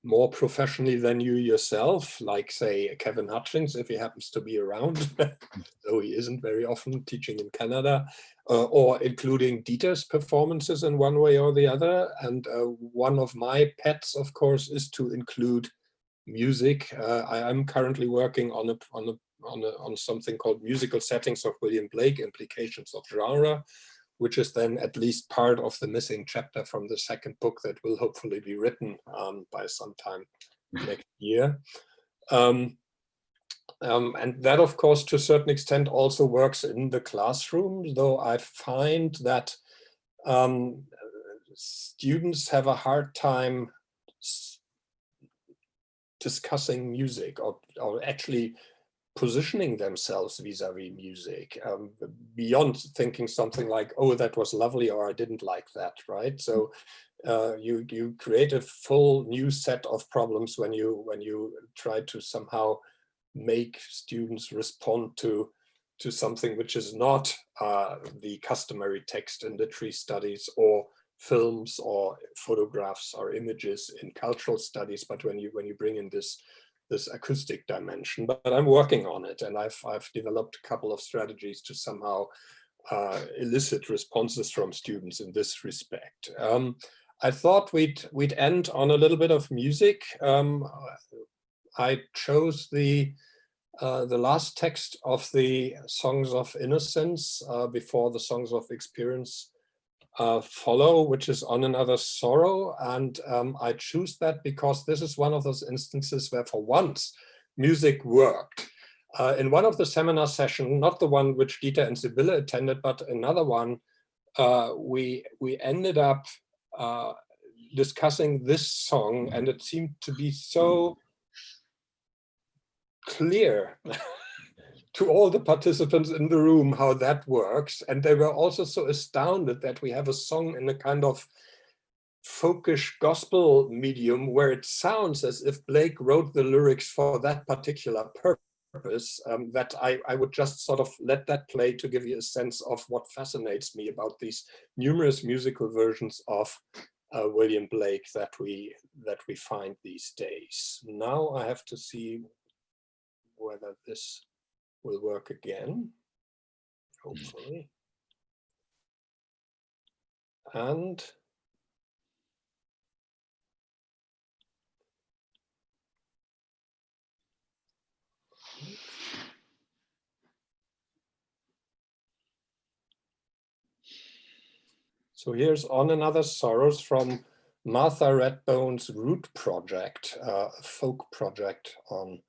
more professionally than you yourself, like say Kevin Hutchings, if he happens to be around, though he isn't very often teaching in Canada, or including Dieter's performances in one way or the other. And one of my pets, of course, is to include music. I am currently working on something called Musical Settings of William Blake, Implications of Genre, which is then at least part of the missing chapter from the second book that will hopefully be written by sometime next year. And that, of course, to a certain extent also works in the classroom, though I find that students have a hard time discussing music or actually positioning themselves vis-a-vis music, beyond thinking something like, oh, that was lovely, or I didn't like that, right? So you create a full new set of problems when you try to somehow make students respond to something which is not the customary text in literary studies, or films or photographs or images in cultural studies, but when you bring in this acoustic dimension. But I'm working on it, and I've developed a couple of strategies to somehow elicit responses from students in this respect. I thought we'd end on a little bit of music. I chose the last text of the Songs of Innocence before the Songs of Experience follow, which is On Another Sorrow. And I choose that because this is one of those instances where for once music worked. In one of the seminar sessions, not the one which Dieter and Sibylle attended, but another one, we ended up discussing this song, and it seemed to be so clear to all the participants in the room how that works. And they were also so astounded that we have a song in a kind of folkish gospel medium where it sounds as if Blake wrote the lyrics for that particular purpose, that I would just sort of let that play to give you a sense of what fascinates me about these numerous musical versions of William Blake that we find these days. Now I have to see whether this will work again, hopefully. And so here's On Another Sorrows from Martha Redbone's Root Project, a folk project on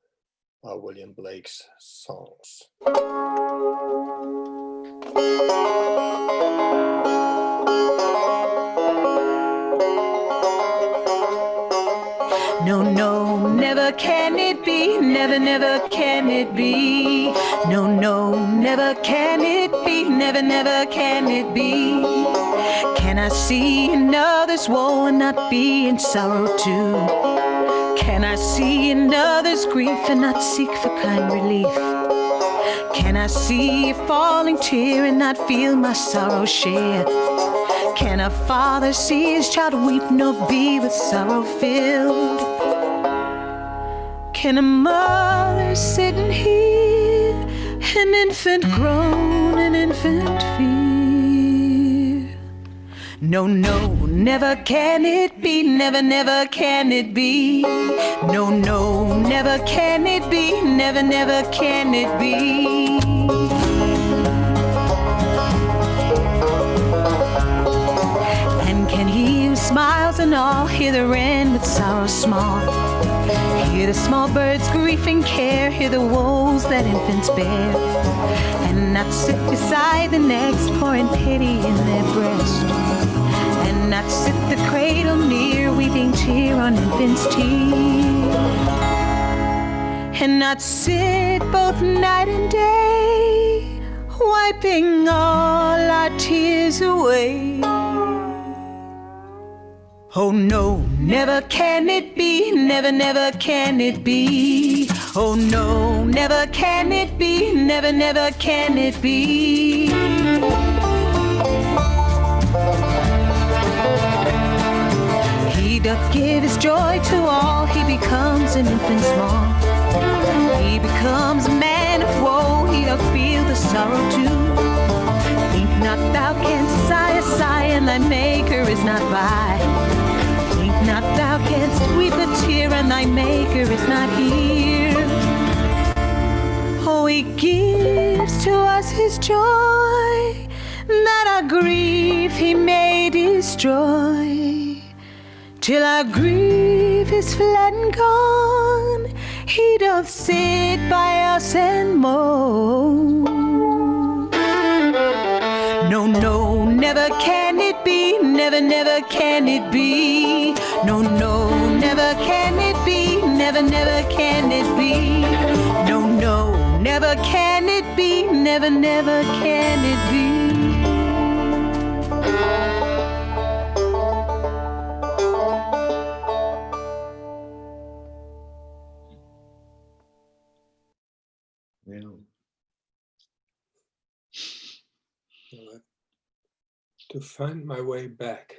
William Blake's songs. No, no, never can it be, never, never can it be. No, no, never can it be, never, never can it be. Can I see another's woe and not be in sorrow too? Can I see another's grief and not seek for kind relief? Can I see a falling tear and not feel my sorrow share? Can a father see his child weep nor be with sorrow filled? Can a mother sit and hear an infant groan, an infant fear? No, no, never can it be, never, never can it be. No, no, never can it be, never, never can it be. And can he who smiles and all hear the wren with sorrow small? Hear the small birds' grief and care, hear the woes that infants bear, and not sit beside the necks pouring pity in their breast, and not sit the cradle near weeping tear on infants' tear, and not sit both night and day wiping all our tears away. Oh no, never can it be, never, never can it be. Oh no, never can it be, never, never can it be. He doth give his joy to all, he becomes an infant small. He becomes a man of woe, he doth feel the sorrow too. Think not thou canst sigh a sigh, and thy maker is not by. Think not thou canst weep a tear, and thy maker is not here. Oh, he gives to us his joy, that our grief he may destroy. Till our grief is fled and gone, he doth sit by us and moan. No, no, never can it be, never, never can it be. No, no, never can it be, never, never can it be. No, no, never can it be, never, never can it be. To find my way back.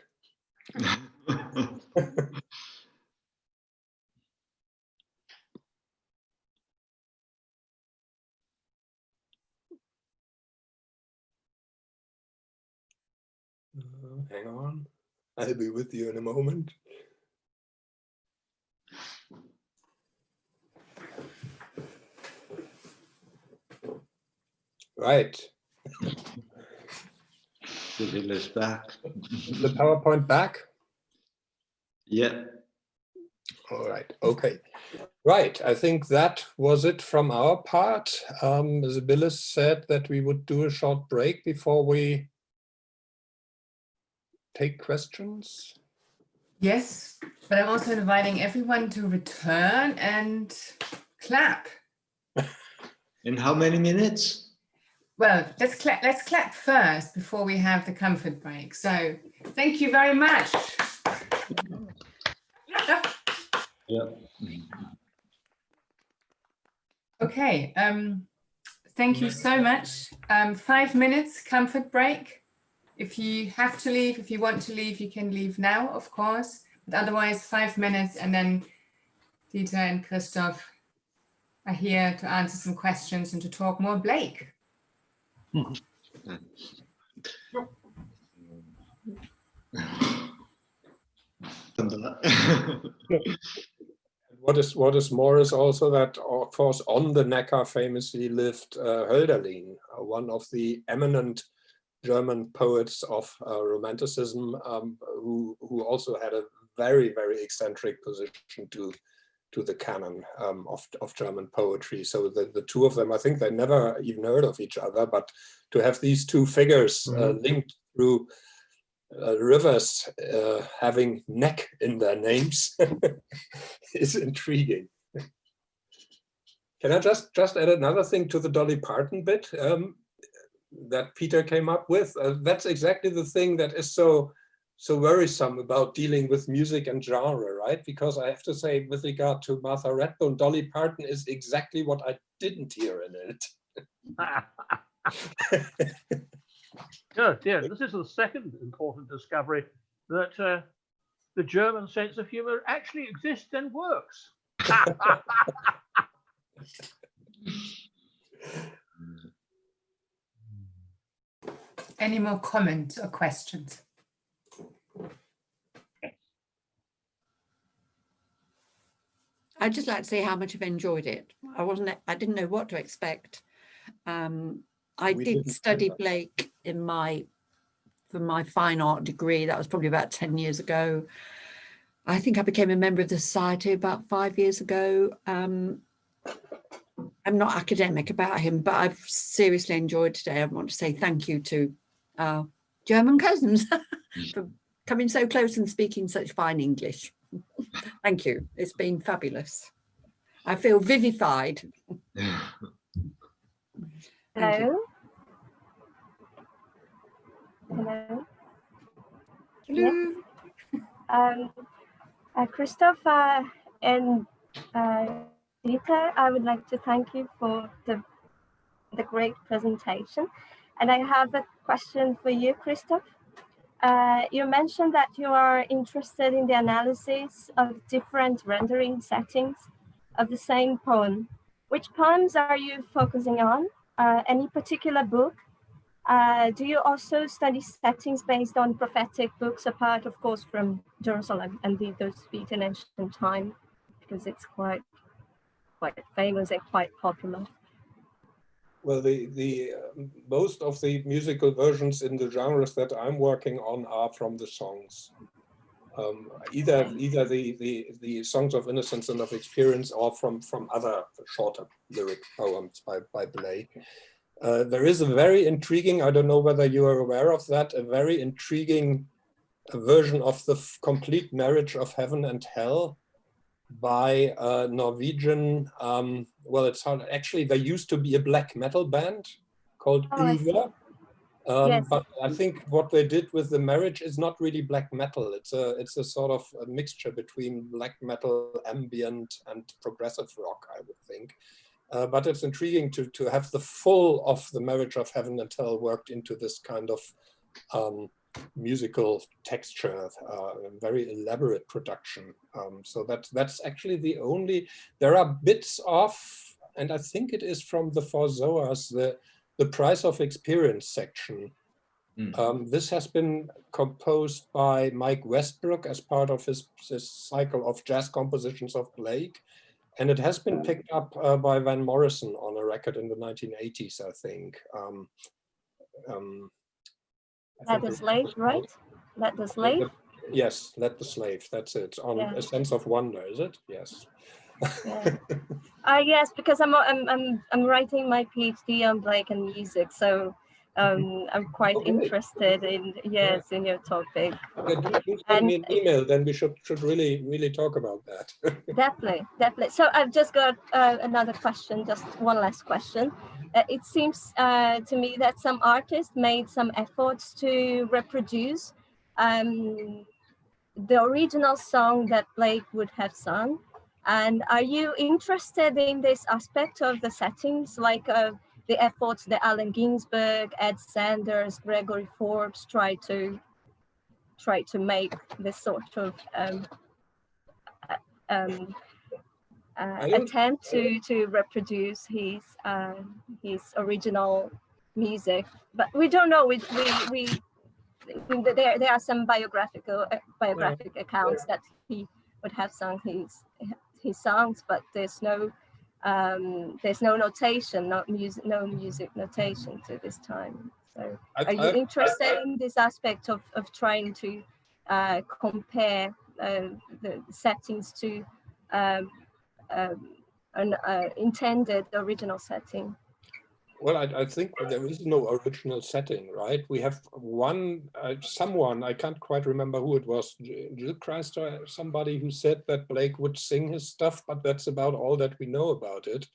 Hang on, I'll be with you in a moment. Right. Sibylle is back. Is the PowerPoint back? Yeah. All right, okay. Right, I think that was it from our part. Sibylle said that we would do a short break before we take questions. Yes, but I'm also inviting everyone to return and clap. In how many minutes? Well, let's clap first before we have the comfort break. So thank you very much. Yeah. Okay, thank you so much. 5 minutes comfort break. If you have to leave, if you want to leave, you can leave now, of course. But otherwise, 5 minutes, and then Dieter and Christoph are here to answer some questions and to talk more Blake. What is more is also that, of course, on the Neckar famously lived Hölderlin, one of the eminent German poets of Romanticism, who also had a very, very eccentric position to the canon of German poetry. So the two of them, I think they never even heard of each other, but to have these two figures linked through rivers having neck in their names is intriguing. Can I just add another thing to the Dolly Parton bit that Peter came up with? That's exactly the thing that is so worrisome about dealing with music and genre, right? Because I have to say, with regard to Martha Redbone, Dolly Parton is exactly what I didn't hear in it. Oh dear, this is the second important discovery that the German sense of humor actually exists and works. Any more comments or questions? I'd just like to say how much I've enjoyed it. I didn't know what to expect. I did study Blake for my fine art degree. That was probably about 10 years ago. I think I became a member of the society about 5 years ago. I'm not academic about him, but I've seriously enjoyed today. I want to say thank you to our German cousins for coming so close and speaking such fine English. Thank you. It's been fabulous. I feel vivified. Hello. Hello. Hello. Yes. Christoph and Dieter, I would like to thank you for the great presentation. And I have a question for you, Christoph. You mentioned that you are interested in the analysis of different rendering settings of the same poem. Which poems are you focusing on? Any particular book? Do you also study settings based on prophetic books, apart, of course, from Jerusalem and those feet in ancient time, because it's quite famous and quite popular? Well, the most of the musical versions in the genres that I'm working on are from the songs. Either the songs of innocence and of experience, or from other shorter lyric poems by Blake. There is a very intriguing, I don't know whether you are aware of that, a very intriguing version of the complete marriage of heaven and hell by a Norwegian, well, it's actually, there used to be a black metal band called Uwe. Yes. But I think what they did with the marriage is not really black metal. It's a sort of a mixture between black metal, ambient, and progressive rock, I would think. But it's intriguing to have the full of the marriage of heaven and hell worked into this kind of musical texture, very elaborate production. So that's actually the only. There are bits of, and I think it is from the Four Zoas, the Price of Experience section. This has been composed by Mike Westbrook as part of his cycle of jazz compositions of Blake. And it has been picked up by Van Morrison on a record in the 1980s, I think. Let the Slave, right? Let the Slave? Yes, Let the Slave, that's it. On A Sense of Wonder, is it? Yes. Yeah. Yes, because I'm writing my PhD on Blake and music, so I'm quite interested in in your topic. Do send me an email, then we should really talk about that. Definitely. So I've just got another question, just one last question. It seems to me that some artists made some efforts to reproduce the original song that Blake would have sung. And are you interested in this aspect of the settings, like the efforts that Allen Ginsberg, Ed Sanders, Gregory Forbes try to make this sort of attempt to reproduce his original music? But we don't know. There are some biographic accounts that he would have sung his songs, but there's no notation, no music notation to this time. So are you interested in this aspect of trying to compare the settings to an intended original setting? Well, I think there is no original setting, right? We have someone, I can't quite remember who it was, Jill Christ or somebody, who said that Blake would sing his stuff, but that's about all that we know about it.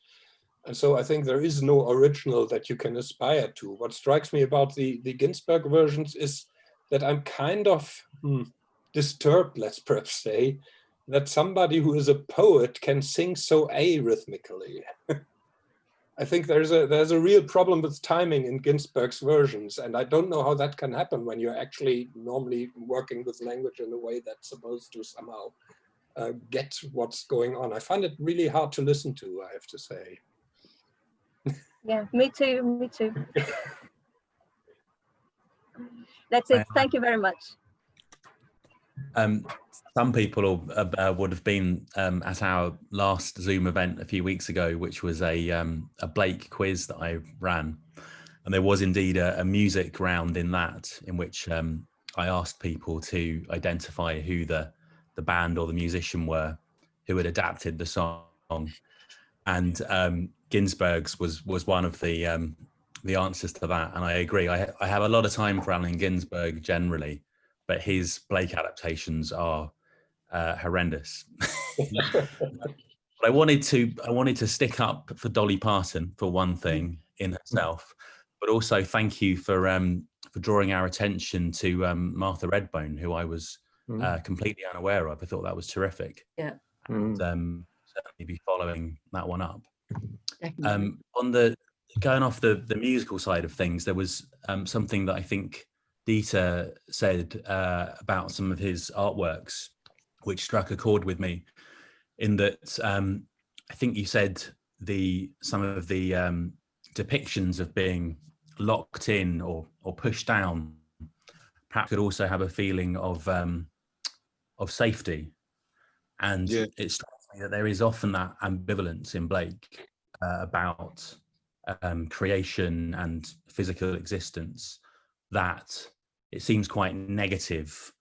And so I think there is no original that you can aspire to. What strikes me about the Ginsberg versions is that I'm kind of disturbed, let's perhaps say, that somebody who is a poet can sing so arrhythmically. I think there's a real problem with timing in Ginsberg's versions, and I don't know how that can happen when you're actually normally working with language in a way that's supposed to somehow get what's going on. I find it really hard to listen to, I have to say. Yeah, me too. That's it. Thank you very much. Some people would have been at our last Zoom event a few weeks ago, which was a Blake quiz that I ran. And there was indeed a music round in that, in which I asked people to identify who the band or the musician were who had adapted the song. And Ginsberg's was one of the answers to that. And I agree. I have a lot of time for Allen Ginsberg generally, but his Blake adaptations are horrendous. But I wanted to stick up for Dolly Parton for one thing in herself, but also thank you for drawing our attention to Martha Redbone, who I was completely unaware of. I thought that was terrific. Yeah. And, certainly be following that one up. On the going off the musical side of things, there was something that I think Dieter said about some of his artworks, which struck a chord with me, in that I think you said some of the depictions of being locked in or pushed down perhaps could also have a feeling of safety. And it strikes me that there is often that ambivalence in Blake about creation and physical existence, that it seems quite negative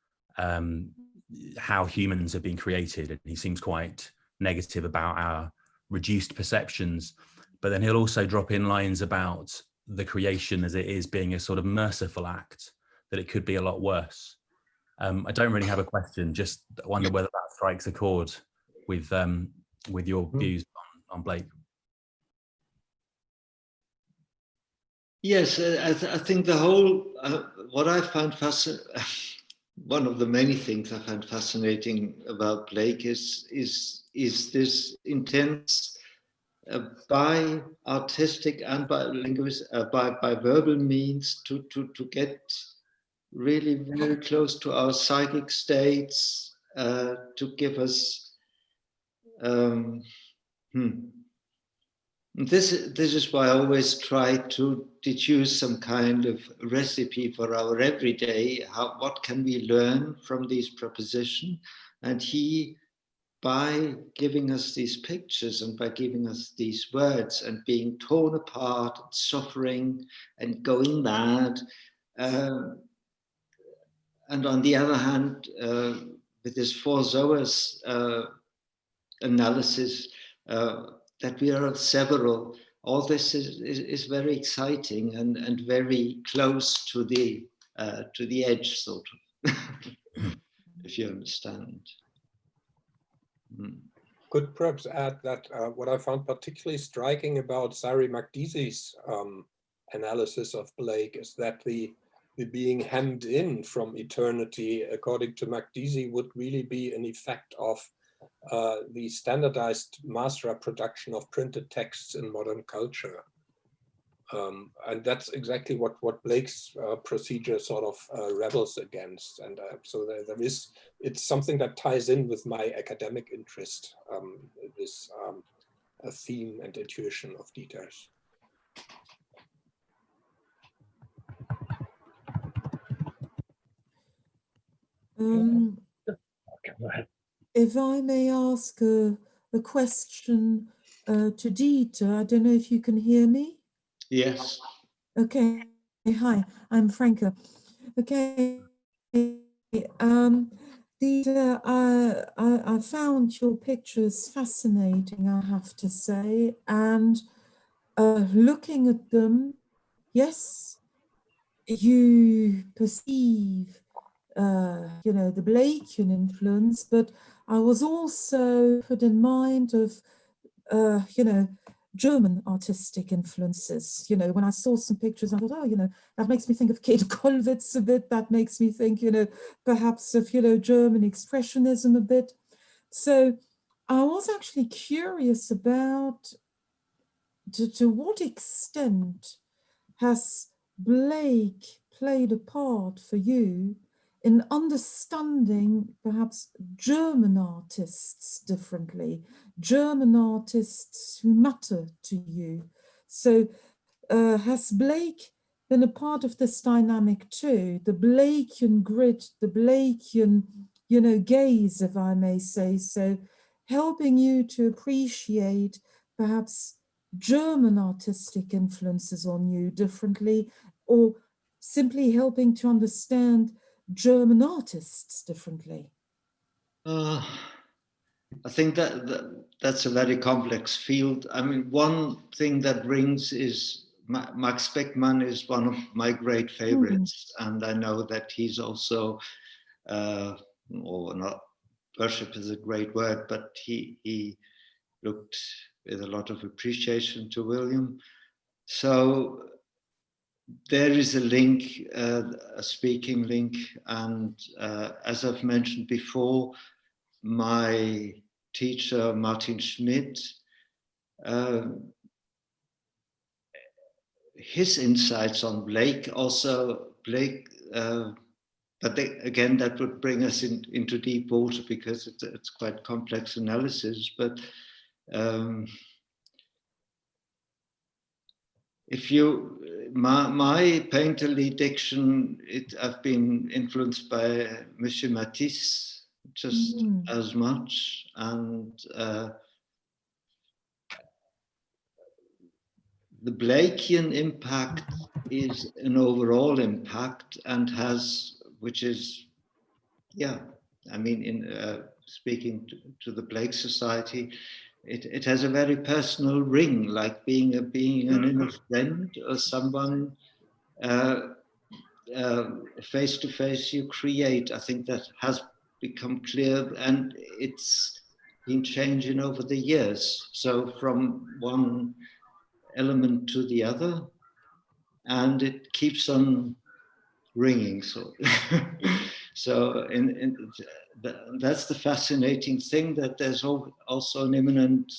how humans have been created, and he seems quite negative about our reduced perceptions. But then he'll also drop in lines about the creation as it is being a sort of merciful act, that it could be a lot worse. I don't really have a question, just wonder whether that strikes a chord with your views on Blake. Yes, I think the whole, what I found fascinating, one of the many things I find fascinating about Blake is this intense, by artistic and by linguistic, by verbal means to get really very close to our psychic states, to give us This is why I always try to deduce some kind of recipe for our everyday. What can we learn from these propositions? And he, by giving us these pictures and by giving us these words and being torn apart, and suffering and going mad, and on the other hand, with this four Zoas analysis, that we are several, all this is very exciting and very close to the edge, sort of, if you understand. Could perhaps add that what I found particularly striking about Sari Makdisi's analysis of Blake is that the being hemmed in from eternity, according to Makdisi, would really be an effect of the standardized mass reproduction of printed texts in modern culture. And that's exactly what Blake's procedure sort of rebels against. And so it's something that ties in with my academic interest, this theme and intuition of details. If I may ask a question to Dieter, I don't know if you can hear me. Yes. Okay. Hi, I'm Franca. Okay. Dieter, I found your pictures fascinating, I have to say, and looking at them, yes, you perceive the Blakean influence, but I was also put in mind of, German artistic influences. When I saw some pictures, I thought, oh, that makes me think of Kate Kollwitz a bit. That makes me think, perhaps of, German expressionism a bit. So I was actually curious about to what extent has Blake played a part for you in understanding perhaps German artists differently, German artists who matter to you. So has Blake been a part of this dynamic too? The Blakean grit, the Blakean, gaze, if I may say so, helping you to appreciate perhaps German artistic influences on you differently, or simply helping to understand German artists differently? I think that's a very complex field. I mean, one thing that rings is Max Beckmann is one of my great favorites, and I know that he's also, or not, worship is a great word, but he looked with a lot of appreciation to William. So there is a link, a speaking link, and as I've mentioned before, my teacher, Martin Schmidt, his insights on Blake, but again, that would bring us into deep water because it's quite complex analysis, but if my painterly diction, I've been influenced by Monsieur Matisse just as much, and the Blakean impact is an overall impact and which is, I mean, in speaking to the Blake Society, it has a very personal ring, like being an inner friend or someone face to face you create. I think that has become clear, and it's been changing over the years. So from one element to the other, and it keeps on ringing. So, that's the fascinating thing, that there's also an imminent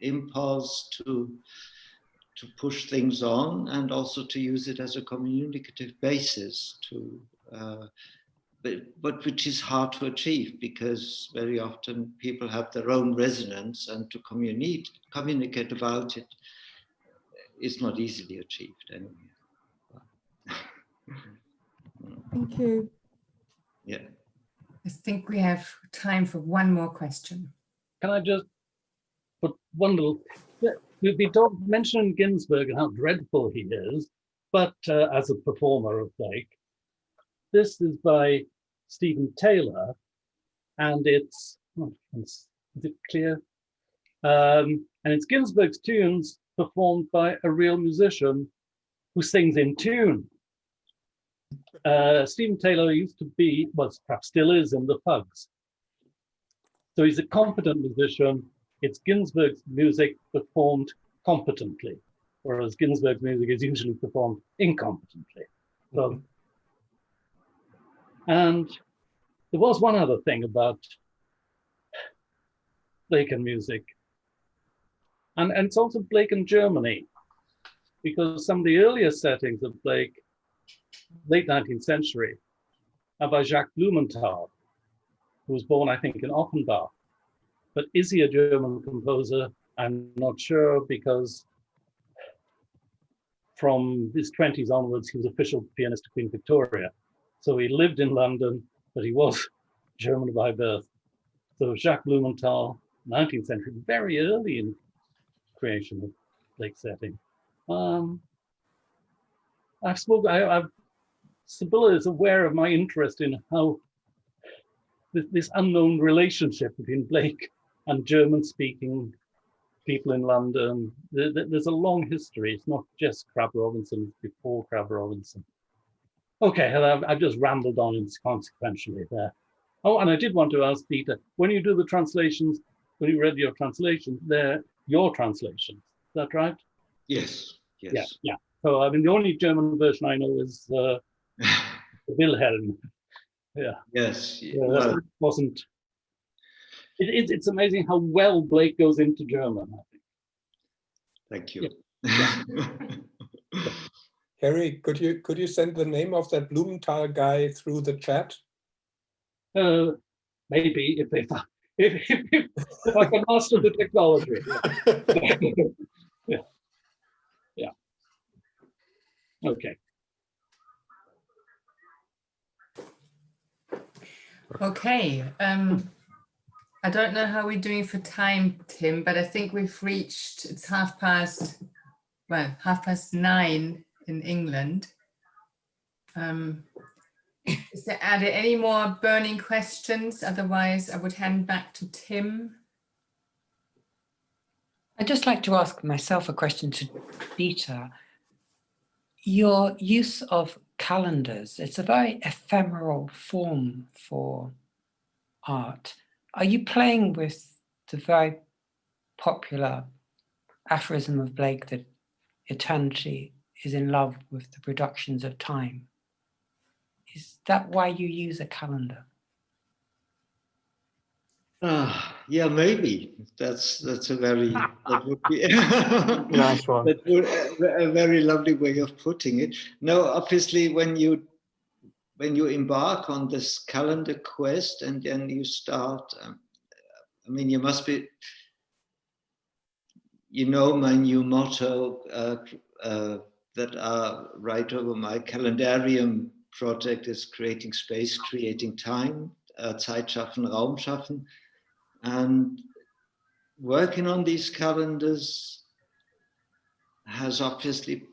impulse to push things on, and also to use it as a communicative basis to, but which is hard to achieve, because very often people have their own resonance, and to communicate about it is not easily achieved anyway. Thank you. Yeah. I think we have time for one more question. Can I just put one little, we've been mentioning Ginsberg and how dreadful he is, but as a performer of Blake, this is by Stephen Taylor, and it's, is it clear? And it's Ginsberg's tunes performed by a real musician who sings in tune. Stephen Taylor used to be, well, perhaps still is, in the Fugs. So he's a competent musician. It's Ginsberg's music performed competently, whereas Ginsberg's music is usually performed incompetently. So, and there was one other thing about Blake and music, and it's also Blake and Germany, because some of the earlier settings of Blake, late 19th century, are by Jacques Blumenthal, who was born, I think, in Offenbach. But is he a German composer? I'm not sure, because from his 20s onwards, he was official pianist of Queen Victoria. So he lived in London, but he was German by birth. So Jacques Blumenthal, 19th century, very early in creation of Blake setting. Sibylla is aware of my interest in how this unknown relationship between Blake and German-speaking people in London. There's a long history. It's not just Crabbe Robinson, it's before Crabbe Robinson. Okay, I've just rambled on inconsequentially there. Oh, and I did want to ask Peter, when you do the translations, when you read your translations, they're your translations, is that right? Yes, yes. Yeah. So, I mean, the only German version I know is Wilhelm. Yeah. Yes. Well, wasn't. It's amazing how well Blake goes into German, I think. Thank you. Yeah. Harry, could you send the name of that Blumenthal guy through the chat? Maybe if I can master the technology. Yeah. Okay. Okay. I don't know how we're doing for time, Tim, but I think we've reached, it's 9:30 in England. Are there any more burning questions? Otherwise, I would hand back to Tim. I'd just like to ask myself a question to Dieter. Your use of calendars, it's a very ephemeral form for art. Are you playing with the very popular aphorism of Blake that eternity is in love with the productions of time? Is that why you use a calendar? Yeah, maybe that's a very that would be Nice one. that would, a very lovely way of putting it. No, obviously, when you embark on this calendar quest and then you start, I mean, you must be, my new motto that I write over my calendarium project is creating space, creating time, Zeit schaffen, Raum schaffen. And working on these calendars has obviously,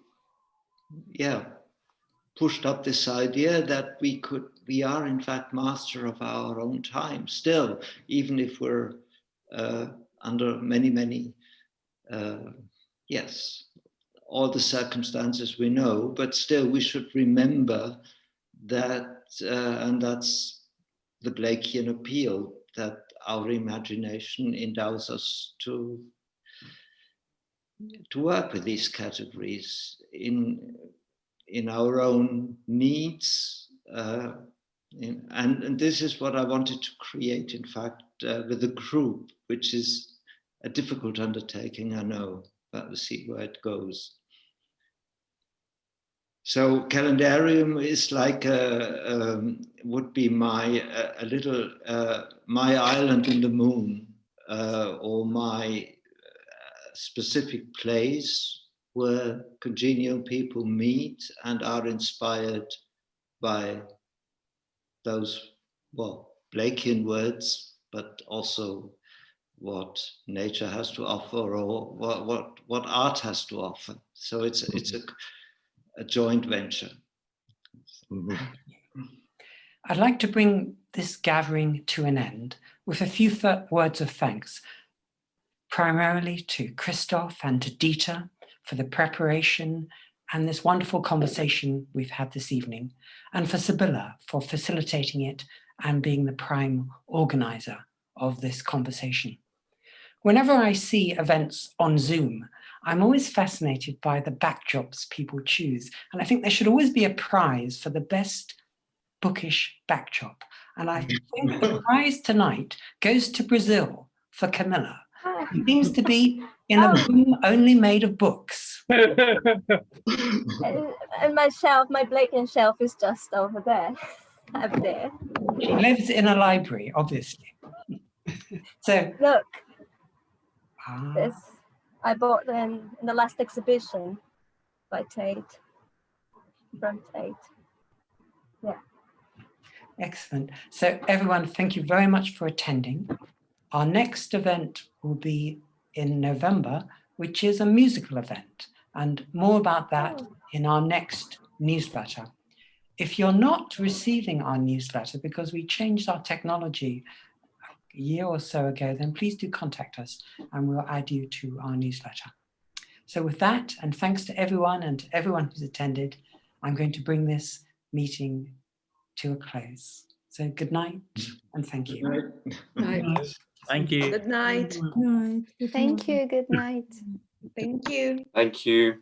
pushed up this idea that we are in fact master of our own time still, even if we're under many, all the circumstances we know, but still we should remember that, and that's the Blakean appeal, that our imagination endows us to work with these categories in our own needs. And this is what I wanted to create, in fact, with the group, which is a difficult undertaking, I know. but see where it goes. So calendarium is like would be my a little my island in the moon, or my specific place where congenial people meet and are inspired by those, well, Blakean words, but also what nature has to offer, or what art has to offer. So it's a joint venture. I'd like to bring this gathering to an end with a few words of thanks, primarily to Christoph and to Dieter for the preparation and this wonderful conversation we've had this evening, and for Sibylla for facilitating it and being the prime organizer of this conversation. Whenever I see events on Zoom, I'm always fascinated by the backdrops people choose. And I think there should always be a prize for the best bookish backdrop. And I think the prize tonight goes to Brazil for Camilla, who seems to be in a room only made of books. And my shelf, my Blakean shelf is just over there, up there. She lives in a library, obviously. So look, this I bought in the last exhibition by Tate, from Tate. Yeah. Excellent. So everyone, thank you very much for attending. Our next event will be in November, which is a musical event, and more about that in our next newsletter. If you're not receiving our newsletter because we changed our technology a year or so ago, then please do contact us and we'll add you to our newsletter. So with that, and thanks to everyone and to everyone who's attended, I'm going to bring this meeting to a close. So good night and thank you. Good night. Thank you. Good night. Good night. Good Thank night. you. Good night. Thank you. Thank you.